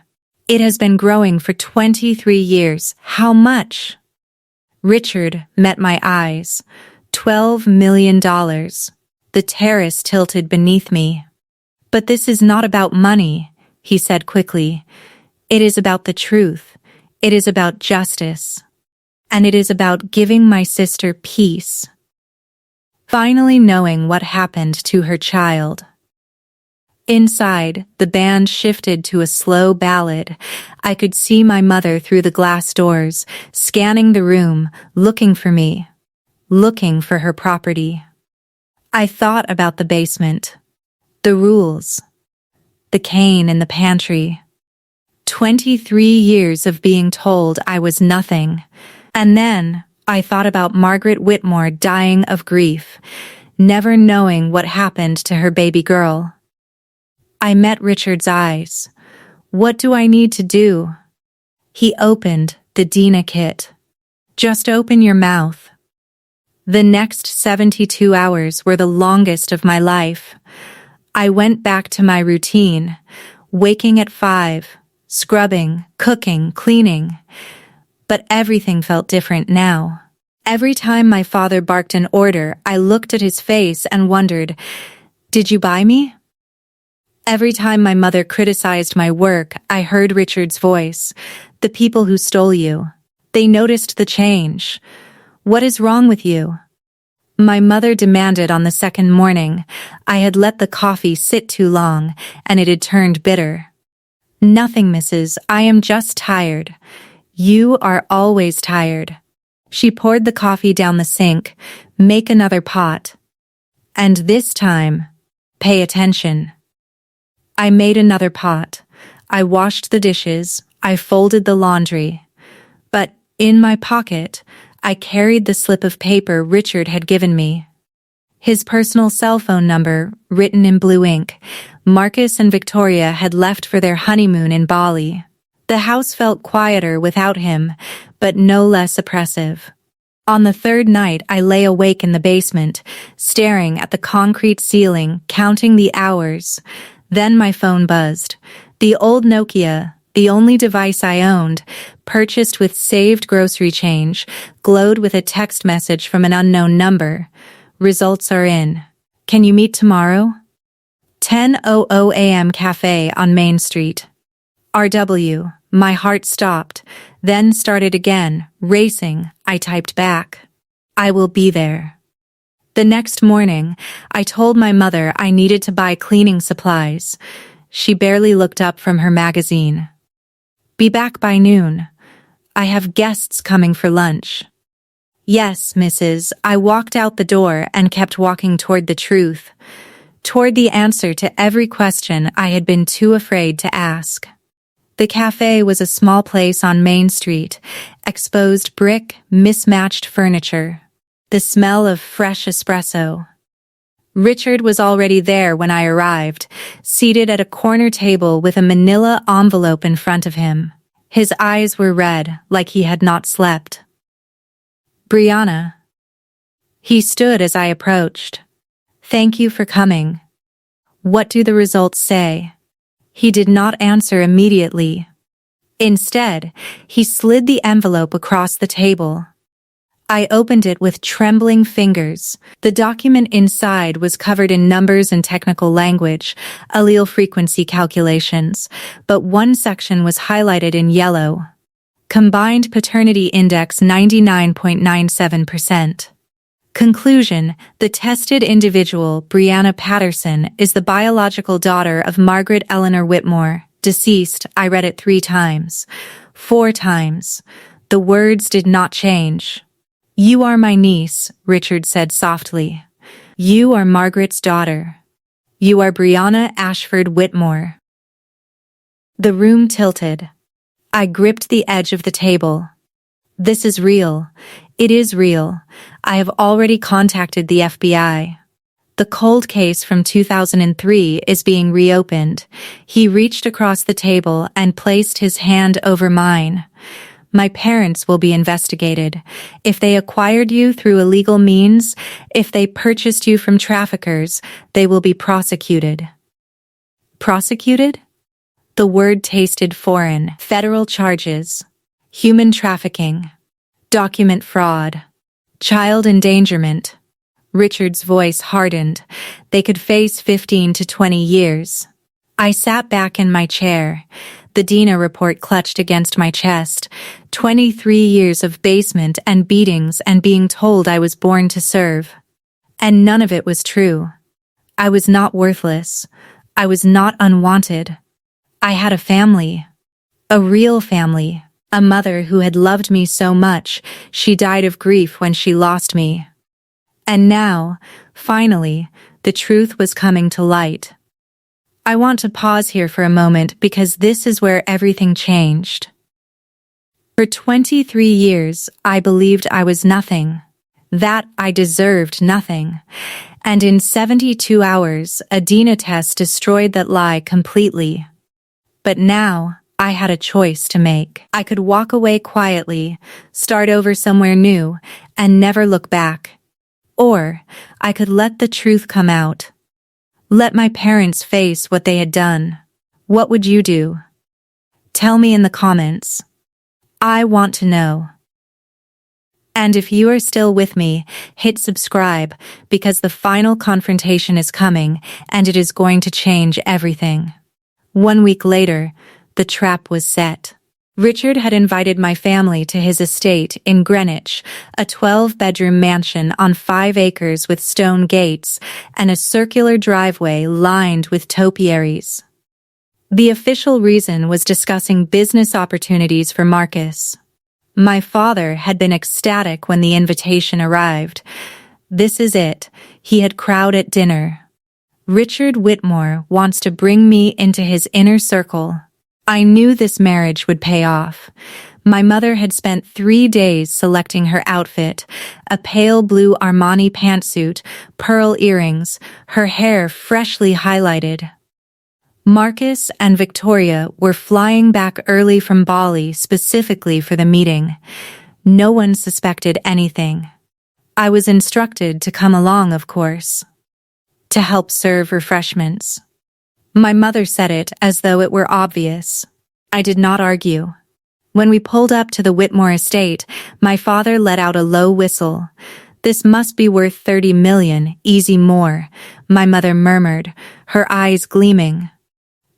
It has been growing for 23 years. How much? Richard met my eyes. $12 million. The terrace tilted beneath me. But this is not about money, he said quickly. It is about the truth. It is about justice. And it is about giving my sister peace. Finally knowing what happened to her child. Inside, the band shifted to a slow ballad. I could see my mother through the glass doors, scanning the room, looking for me, looking for her property. I thought about the basement, the rules, the cane in the pantry. 23 years of being told I was nothing, And then I thought about Margaret Whitmore dying of grief, never knowing what happened to her baby girl. I met Richard's eyes. What do I need to do? He opened the Dina kit. Just open your mouth. The next 72 hours were the longest of my life. I went back to my routine, waking at 5, scrubbing, cooking, cleaning. But everything felt different now. Every time my father barked an order, I looked at his face and wondered, did you buy me? Every time my mother criticized my work, I heard Richard's voice. The people who stole you. They noticed the change. What is wrong with you? My mother demanded on the second morning. I had let the coffee sit too long, and it had turned bitter. Nothing, Mrs. I am just tired. You are always tired. She poured the coffee down the sink. Make another pot. And this time, pay attention. I made another pot. I washed the dishes. I folded the laundry. But in my pocket, I carried the slip of paper Richard had given me. His personal cell phone number, written in blue ink. Marcus and Victoria had left for their honeymoon in Bali. The house felt quieter without him, but no less oppressive. On the third night, I lay awake in the basement, staring at the concrete ceiling, counting the hours. Then my phone buzzed. The old Nokia, the only device I owned, purchased with saved grocery change, glowed with a text message from an unknown number. Results are in. Can you meet tomorrow? 10:00 a.m. Cafe on Main Street. RW. My heart stopped, then started again, racing. I typed back. I will be there. The next morning, I told my mother I needed to buy cleaning supplies. She barely looked up from her magazine. Be back by noon. I have guests coming for lunch. Yes, Mrs. I walked out the door and kept walking toward the truth, toward the answer to every question I had been too afraid to ask. The cafe was a small place on Main Street, exposed brick, mismatched furniture, the smell of fresh espresso. Richard was already there when I arrived, seated at a corner table with a manila envelope in front of him. His eyes were red, like he had not slept. Brianna. He stood as I approached. Thank you for coming. What do the results say? He did not answer immediately. Instead, he slid the envelope across the table. I opened it with trembling fingers. The document inside was covered in numbers and technical language, allele frequency calculations, but one section was highlighted in yellow. Combined paternity index 99.97%. Conclusion: the tested individual, Brianna Patterson, is the biological daughter of Margaret Eleanor Whitmore, deceased. I read it 3 times. 4 times. The words did not change. You are my niece, Richard said softly. You are Margaret's daughter. You are Brianna Ashford Whitmore. The room tilted. I gripped the edge of the table. This is real. It is real. I have already contacted the FBI. The cold case from 2003 is being reopened. He reached across the table and placed his hand over mine. My parents will be investigated. If they acquired you through illegal means, if they purchased you from traffickers, they will be prosecuted. Prosecuted? The word tasted foreign. Federal charges. Human trafficking. Document fraud. Child endangerment. Richard's voice hardened. They could face 15 to 20 years. I sat back in my chair. The Dina report clutched against my chest. 23 years of basement and beatings and being told I was born to serve. And none of it was true. I was not worthless. I was not unwanted. I had a family. A real family. A mother who had loved me so much, she died of grief when she lost me. And now, finally, the truth was coming to light. I want to pause here for a moment because this is where everything changed. For 23 years, I believed I was nothing, that I deserved nothing. And in 72 hours, a DNA test destroyed that lie completely. But now, I had a choice to make. I could walk away quietly, start over somewhere new, and never look back. Or, I could let the truth come out. Let my parents face what they had done. What would you do? Tell me in the comments. I want to know. And if you are still with me, hit subscribe, because the final confrontation is coming, and it is going to change everything. 1 week later, the trap was set. Richard had invited my family to his estate in Greenwich, a 12-bedroom mansion on 5 acres with stone gates and a circular driveway lined with topiaries. The official reason was discussing business opportunities for Marcus. My father had been ecstatic when the invitation arrived. This is it, he had crowed at dinner. Richard Whitmore wants to bring me into his inner circle. I knew this marriage would pay off. My mother had spent 3 days selecting her outfit, a pale blue Armani pantsuit, pearl earrings, her hair freshly highlighted. Marcus and Victoria were flying back early from Bali specifically for the meeting. No one suspected anything. I was instructed to come along, of course, to help serve refreshments. My mother said it as though it were obvious. I did not argue. When we pulled up to the Whitmore estate, my father let out a low whistle. This must be worth 30 million, easy more, my mother murmured, her eyes gleaming.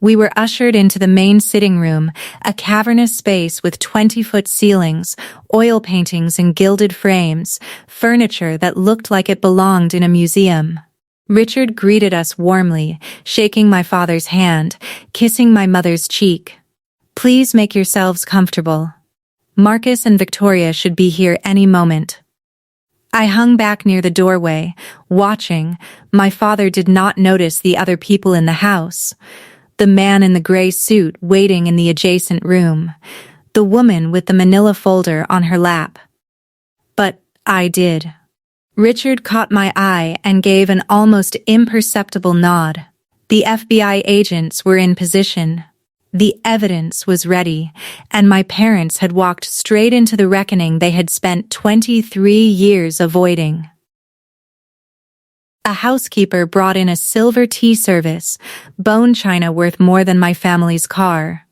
We were ushered into the main sitting room, a cavernous space with 20-foot ceilings, oil paintings in gilded frames, furniture that looked like it belonged in a museum. Richard greeted us warmly, shaking my father's hand, kissing my mother's cheek. Please make yourselves comfortable. Marcus and Victoria should be here any moment. I hung back near the doorway, watching. My father did not notice the other people in the house. The man in the gray suit waiting in the adjacent room. The woman with the manila folder on her lap. But I did. Richard caught my eye and gave an almost imperceptible nod. The FBI agents were in position. The evidence was ready, and my parents had walked straight into the reckoning they had spent 23 years avoiding. A housekeeper brought in a silver tea service, bone china worth more than my family's car.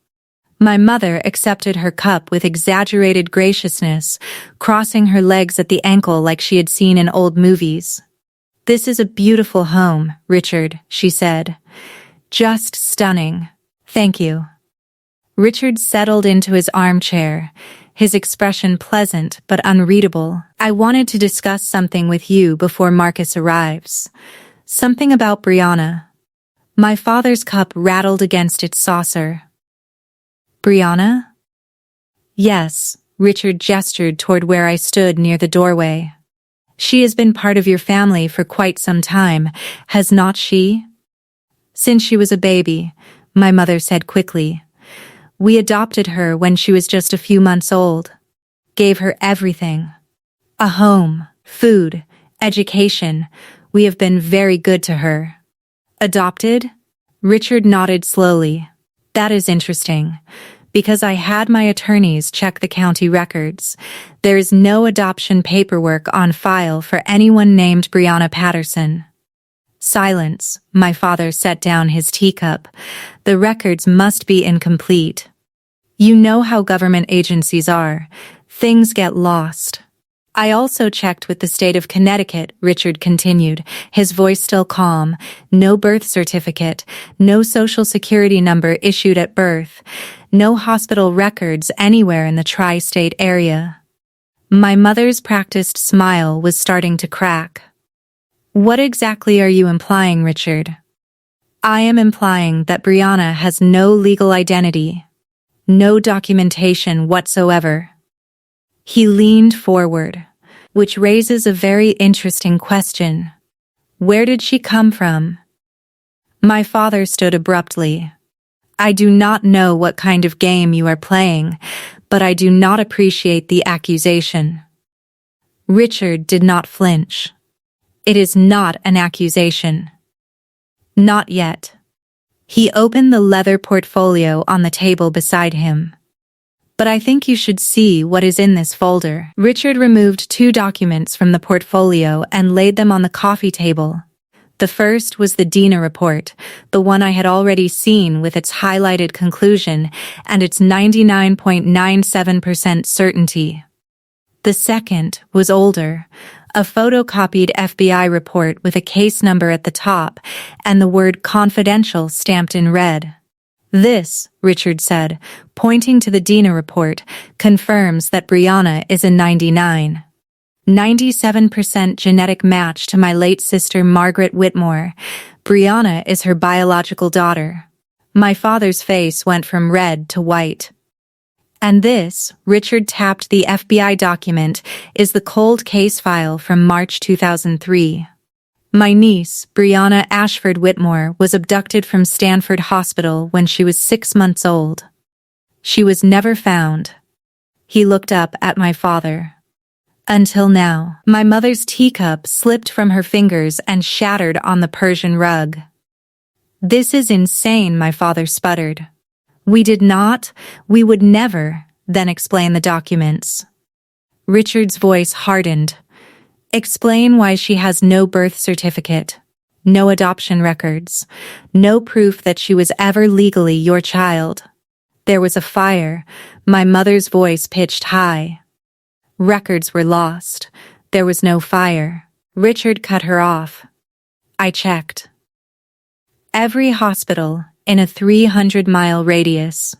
My mother accepted her cup with exaggerated graciousness, crossing her legs at the ankle like she had seen in old movies. "This is a beautiful home, Richard," she said. "Just stunning. Thank you." Richard settled into his armchair, his expression pleasant but unreadable. "I wanted to discuss something with you before Marcus arrives. Something about Brianna." My father's cup rattled against its saucer. "Brianna?" "Yes," Richard gestured toward where I stood near the doorway. "She has been part of your family for quite some time, has not she?" "Since she was a baby," my mother said quickly. "We adopted her when she was just a few months old. Gave her everything. A home, food, education. We have been very good to her." "Adopted?" Richard nodded slowly. "That is interesting, because I had my attorneys check the county records. There is no adoption paperwork on file for anyone named Brianna Patterson." Silence. My father set down his teacup. "The records must be incomplete. You know how government agencies are. Things get lost." "I also checked with the state of Connecticut," Richard continued, his voice still calm. "No birth certificate, no social security number issued at birth, no hospital records anywhere in the tri-state area." My mother's practiced smile was starting to crack. "What exactly are you implying, Richard?" "I am implying that Brianna has no legal identity. No documentation whatsoever." He leaned forward, which raises a very interesting question. Where did she come from? My father stood abruptly. I do not know what kind of game you are playing, but I do not appreciate the accusation. Richard did not flinch. It is not an accusation. Not yet. He opened the leather portfolio on the table beside him. But I think you should see what is in this folder. Richard removed 2 documents from the portfolio and laid them on the coffee table. The first was the Dina report, the one I had already seen with its highlighted conclusion and its 99.97% certainty. The second was older, a photocopied FBI report with a case number at the top and the word confidential stamped in red. This, Richard said, pointing to the Dina report, confirms that Brianna is a 97% genetic match to my late sister Margaret Whitmore. Brianna is her biological daughter. My father's face went from red to white. And this, Richard tapped the FBI document, is the cold case file from March 2003. My niece, Brianna Ashford Whitmore, was abducted from Stanford Hospital when she was 6 months old. She was never found. He looked up at my father. Until now, my mother's teacup slipped from her fingers and shattered on the Persian rug. This is insane, my father sputtered. We would never, then explain the documents. Richard's voice hardened. Explain why she has no birth certificate, no adoption records, no proof that she was ever legally your child. There was a fire. My mother's voice pitched high. Records were lost. There was no fire. Richard cut her off. I checked. Every hospital in a 300-mile radius.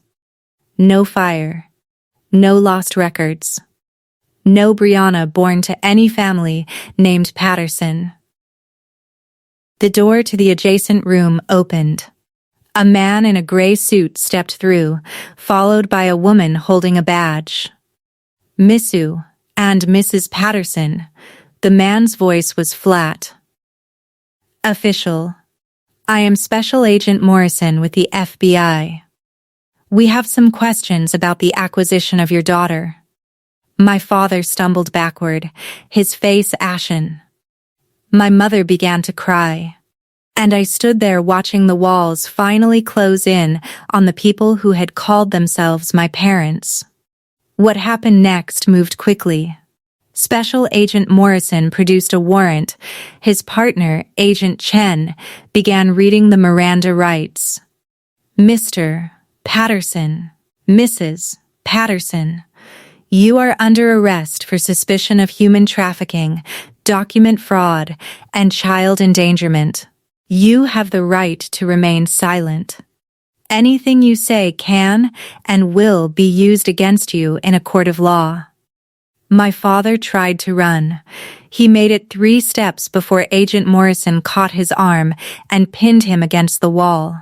No fire. No lost records. No Brianna born to any family named Patterson. The door to the adjacent room opened. A man in a gray suit stepped through, followed by a woman holding a badge. Missu and Mrs. Patterson. The man's voice was flat. Official. I am Special Agent Morrison with the FBI. We have some questions about the acquisition of your daughter. My father stumbled backward, his face ashen. My mother began to cry. And I stood there watching the walls finally close in on the people who had called themselves my parents. What happened next moved quickly. Special Agent Morrison produced a warrant. His partner, Agent Chen, began reading the Miranda rights. Mr. Patterson, Mrs. Patterson, you are under arrest for suspicion of human trafficking, document fraud, and child endangerment. You have the right to remain silent. Anything you say can and will be used against you in a court of law. My father tried to run. He made it 3 steps before Agent Morrison caught his arm and pinned him against the wall.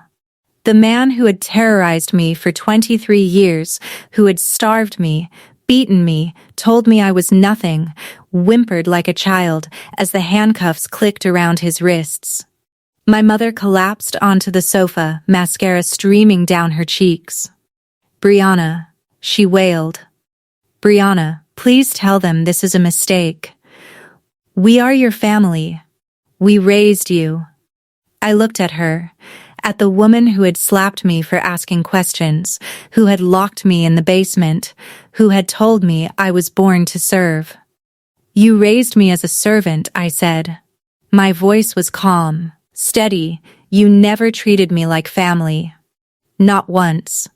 The man who had terrorized me for 23 years, who had starved me, beaten me, told me I was nothing, whimpered like a child as the handcuffs clicked around his wrists. My mother collapsed onto the sofa, mascara streaming down her cheeks. Brianna, she wailed. Brianna, please tell them this is a mistake. We are your family. We raised you. I looked at her, at the woman who had slapped me for asking questions, who had locked me in the basement, who had told me I was born to serve. You raised me as a servant, I said. My voice was calm. Steady, you never treated me like family. Not once.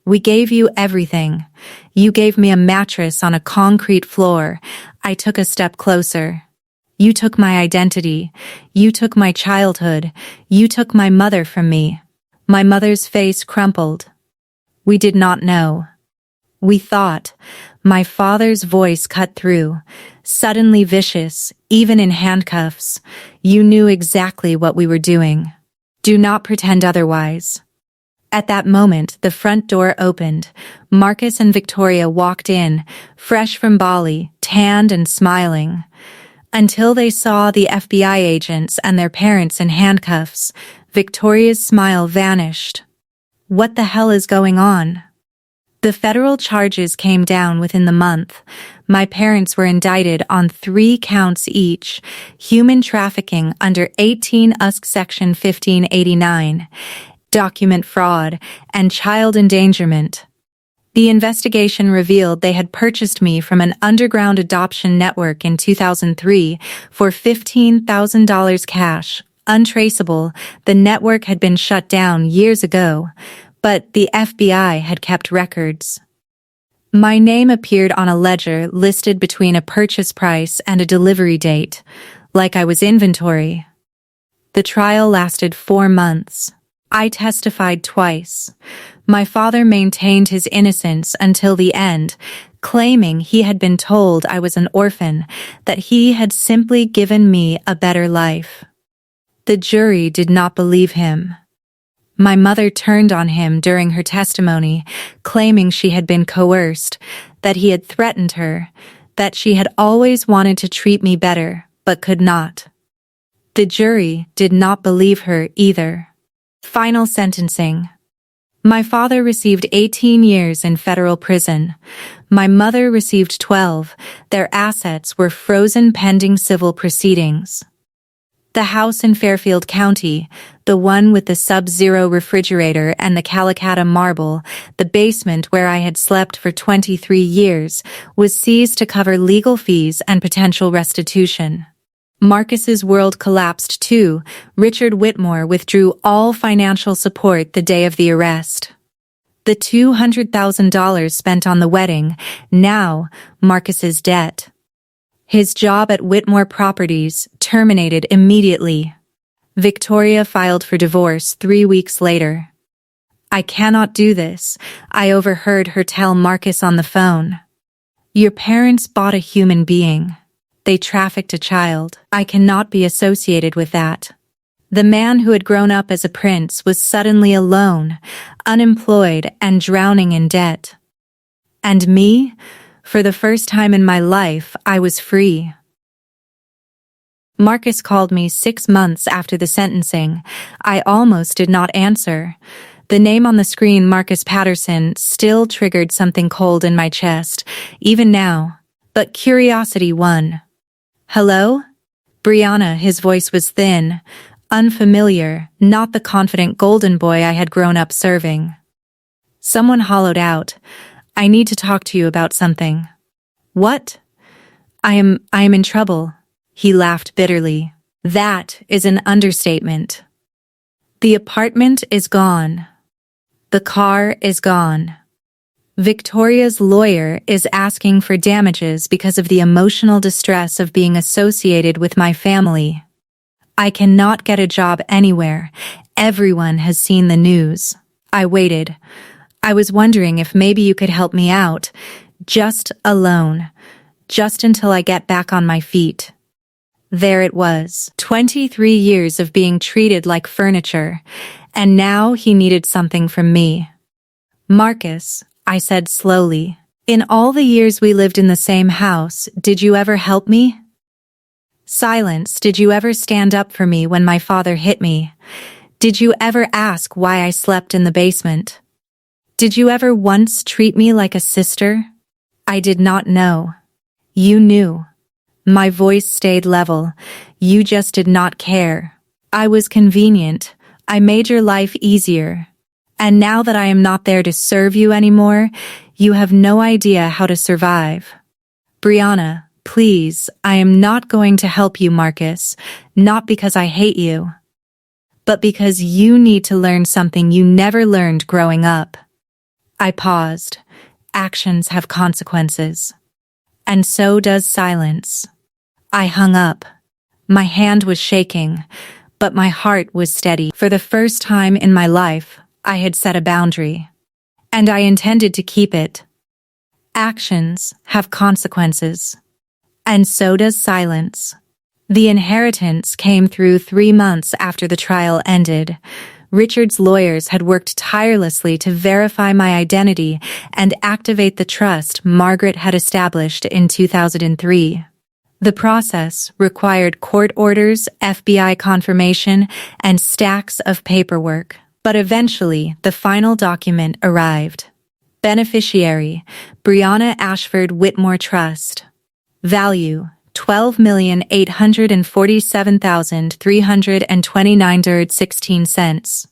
We gave you everything. You gave me a mattress on a concrete floor. I took a step closer. You took my identity. You took my childhood. You took my mother from me. My mother's face crumpled. We did not know. We thought. My father's voice cut through, suddenly vicious, even in handcuffs. You knew exactly what we were doing. Do not pretend otherwise. At that moment, the front door opened. Marcus and Victoria walked in, fresh from Bali, tanned and smiling. Until they saw the FBI agents and their parents in handcuffs, Victoria's smile vanished. What the hell is going on? The federal charges came down within the month. My parents were indicted on 3 counts each: human trafficking under 18 USC Section 1589, document fraud, and child endangerment. The investigation revealed they had purchased me from an underground adoption network in 2003 for $15,000 cash. Untraceable, the network had been shut down years ago, but the FBI had kept records. My name appeared on a ledger listed between a purchase price and a delivery date, like I was inventory. The trial lasted 4 months. I testified twice. My father maintained his innocence until the end, claiming he had been told I was an orphan, that he had simply given me a better life. The jury did not believe him. My mother turned on him during her testimony, claiming she had been coerced, that he had threatened her, that she had always wanted to treat me better, but could not. The jury did not believe her either. Final sentencing. My father received 18 years in federal prison. My mother received 12. Their assets were frozen pending civil proceedings. The house in Fairfield County, the one with the Sub-Zero refrigerator and the Calacatta marble, the basement where I had slept for 23 years, was seized to cover legal fees and potential restitution. Marcus's world collapsed too. Richard Whitmore withdrew all financial support the day of the arrest. The $200,000 spent on the wedding, now Marcus's debt. His job at Whitmore Properties terminated immediately. Victoria filed for divorce 3 weeks later. "I cannot do this," I overheard her tell Marcus on the phone. "Your parents bought a human being. They trafficked a child. I cannot be associated with that." The man who had grown up as a prince was suddenly alone, unemployed, and drowning in debt. And me? For the first time in my life, I was free. Marcus called me 6 months after the sentencing. I almost did not answer. The name on the screen, Marcus Patterson, still triggered something cold in my chest, even now. But curiosity won. "Hello?" "Brianna," his voice was thin, unfamiliar, not the confident golden boy I had grown up serving. Someone hollowed out, "I need to talk to you about something." "What?" I am in trouble." He laughed bitterly. "That is an understatement. The apartment is gone. The car is gone. Victoria's lawyer is asking for damages because of the emotional distress of being associated with my family. I cannot get a job anywhere. Everyone has seen the news." I waited. I was wondering if maybe you could help me out. Just a loan. Just until I get back on my feet. There it was. 23 years of being treated like furniture. And now he needed something from me. "Marcus," I said slowly, "in all the years we lived in the same house, did you ever help me?" Silence. "Did you ever stand up for me when my father hit me? Did you ever ask why I slept in the basement? Did you ever once treat me like a sister?" I did not know. "You knew." My voice stayed level. "You just did not care. I was convenient. I made your life easier. And now that I am not there to serve you anymore, you have no idea how to survive." "Brianna, please, I am not going to help you, Marcus. Not because I hate you. But because you need to learn something you never learned growing up." I paused. Actions have consequences. And so does silence. I hung up. My hand was shaking, but my heart was steady. For the first time in my life, I had set a boundary. And I intended to keep it. Actions have consequences. And so does silence. The inheritance came through 3 months after the trial ended. Richard's lawyers had worked tirelessly to verify my identity and activate the trust Margaret had established in 2003. The process required court orders, FBI confirmation, and stacks of paperwork. But eventually, the final document arrived. Beneficiary, Brianna Ashford Whitmore Trust. Value, $12,847,329.16.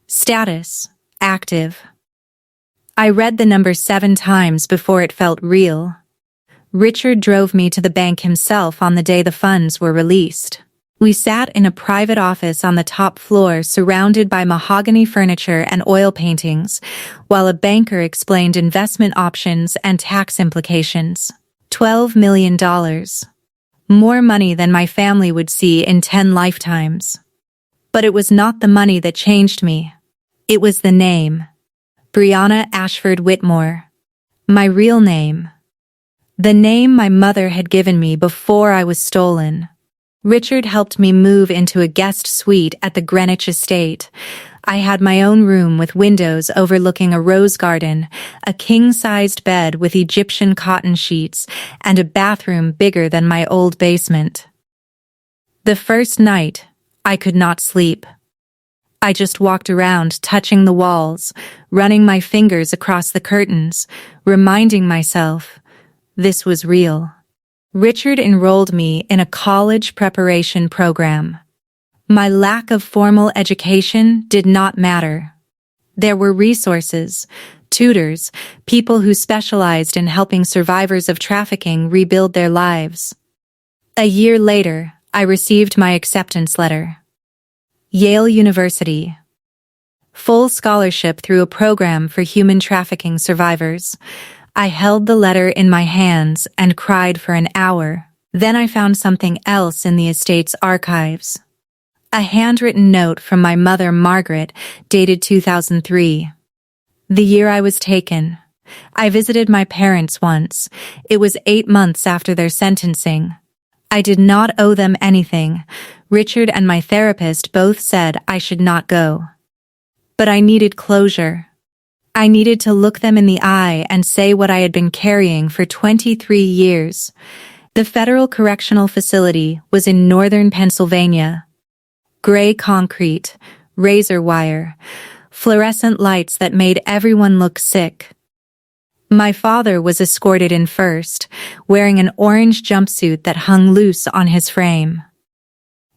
Status, active. I read the number 7 times before it felt real. Richard drove me to the bank himself on the day the funds were released. We sat in a private office on the top floor surrounded by mahogany furniture and oil paintings, while a banker explained investment options and tax implications. $12 million. More money than my family would see in 10 lifetimes. But it was not the money that changed me. It was the name. Brianna Ashford Whitmore. My real name. The name my mother had given me before I was stolen. Richard helped me move into a guest suite at the Greenwich estate. I had my own room with windows overlooking a rose garden, a king-sized bed with Egyptian cotton sheets, and a bathroom bigger than my old basement. The first night, I could not sleep. I just walked around touching the walls, running my fingers across the curtains, reminding myself, this was real. Richard enrolled me in a college preparation program. My lack of formal education did not matter. There were resources, tutors, people who specialized in helping survivors of trafficking rebuild their lives. A year later, I received my acceptance letter. Yale University. Full scholarship through a program for human trafficking survivors. I held the letter in my hands and cried for an hour. Then I found something else in the estate's archives. A handwritten note from my mother, Margaret, dated 2003. The year I was taken. I visited my parents once. It was 8 months after their sentencing. I did not owe them anything. Richard and my therapist both said I should not go. But I needed closure. I needed to look them in the eye and say what I had been carrying for 23 years. The Federal Correctional Facility was in northern Pennsylvania. Gray concrete, razor wire, fluorescent lights that made everyone look sick. My father was escorted in first, wearing an orange jumpsuit that hung loose on his frame.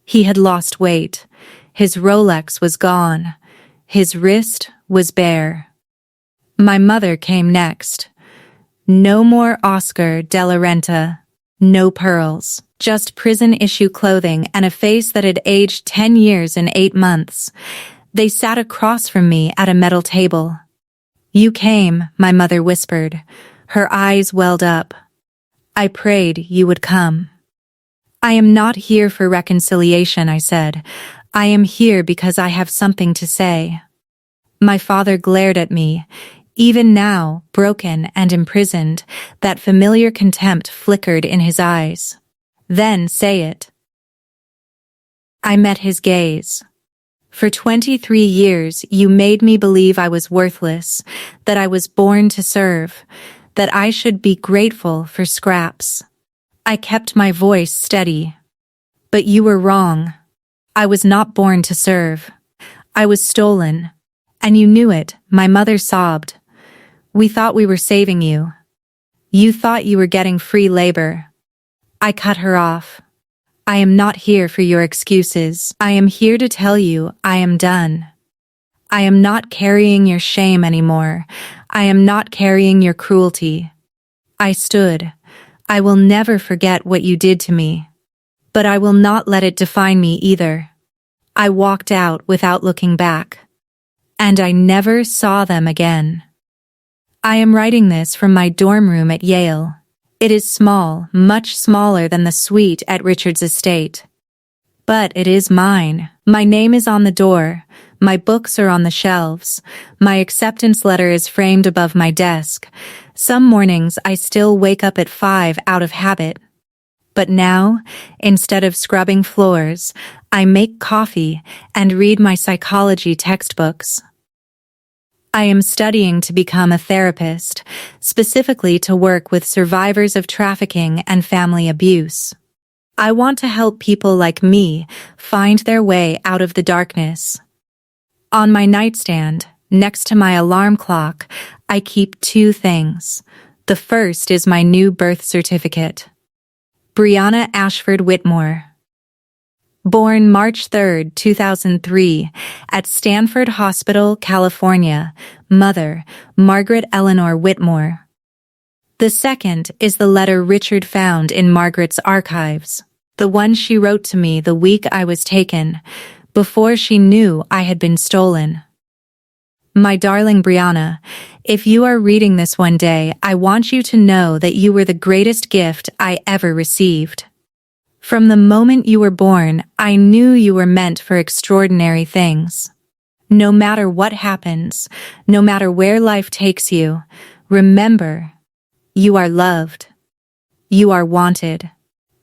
He had lost weight. His Rolex was gone. His wrist was bare. My mother came next. No more Oscar de la Renta. No pearls. Just prison-issue clothing and a face that had aged 10 years and 8 months. They sat across from me at a metal table. You came, my mother whispered. Her eyes welled up. I prayed you would come. I am not here for reconciliation, I said. I am here because I have something to say. My father glared at me. Even now, broken and imprisoned, that familiar contempt flickered in his eyes. Then say it. I met his gaze. For 23 years, you made me believe I was worthless, that I was born to serve, that I should be grateful for scraps. I kept my voice steady. But you were wrong. I was not born to serve. I was stolen. And you knew it, my mother sobbed. We thought we were saving you. You thought you were getting free labor. I cut her off. I am not here for your excuses. I am here to tell you I am done. I am not carrying your shame anymore. I am not carrying your cruelty. I stood. I will never forget what you did to me. But I will not let it define me either. I walked out without looking back. And I never saw them again. I am writing this from my dorm room at Yale. It is small, much smaller than the suite at Richard's estate. But it is mine. My name is on the door. My books are on the shelves. My acceptance letter is framed above my desk. Some mornings I still wake up at 5 out of habit. But now, instead of scrubbing floors, I make coffee and read my psychology textbooks. I am studying to become a therapist, specifically to work with survivors of trafficking and family abuse. I want to help people like me find their way out of the darkness. On my nightstand, next to my alarm clock, I keep two things. The first is my new birth certificate. Brianna Ashford Whitmore. Born March 3, 2003, at Stanford Hospital, California. Mother, Margaret Eleanor Whitmore. The second is the letter Richard found in Margaret's archives, the one she wrote to me the week I was taken, before she knew I had been stolen. My darling Brianna, if you are reading this one day, I want you to know that you were the greatest gift I ever received. From the moment you were born, I knew you were meant for extraordinary things. No matter what happens, no matter where life takes you, remember, you are loved. You are wanted.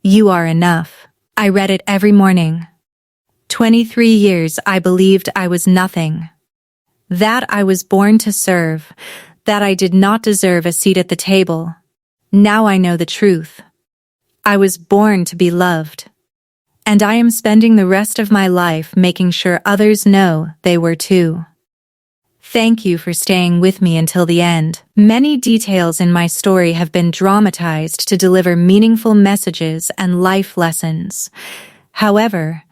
You are enough. I read it every morning. 23 years I believed I was nothing. That I was born to serve, that I did not deserve a seat at the table. Now I know the truth. I was born to be loved. And I am spending the rest of my life making sure others know they were too. Thank you for staying with me until the end. Many details in my story have been dramatized to deliver meaningful messages and life lessons. However,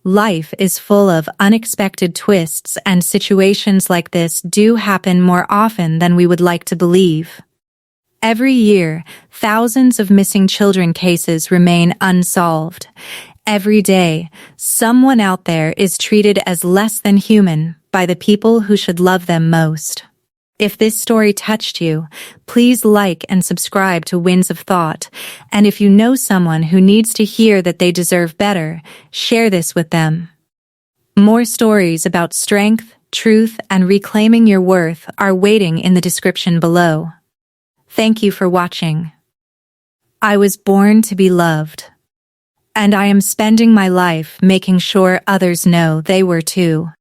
life is full of unexpected twists, and situations like this do happen more often than we would like to believe. Every year, thousands of missing children cases remain unsolved. Every day, someone out there is treated as less than human by the people who should love them most. If this story touched you, please like and subscribe to Winds of Thought. And if you know someone who needs to hear that they deserve better, share this with them. More stories about strength, truth, and reclaiming your worth are waiting in the description below. Thank you for watching. I was born to be loved. And I am spending my life making sure others know they were too.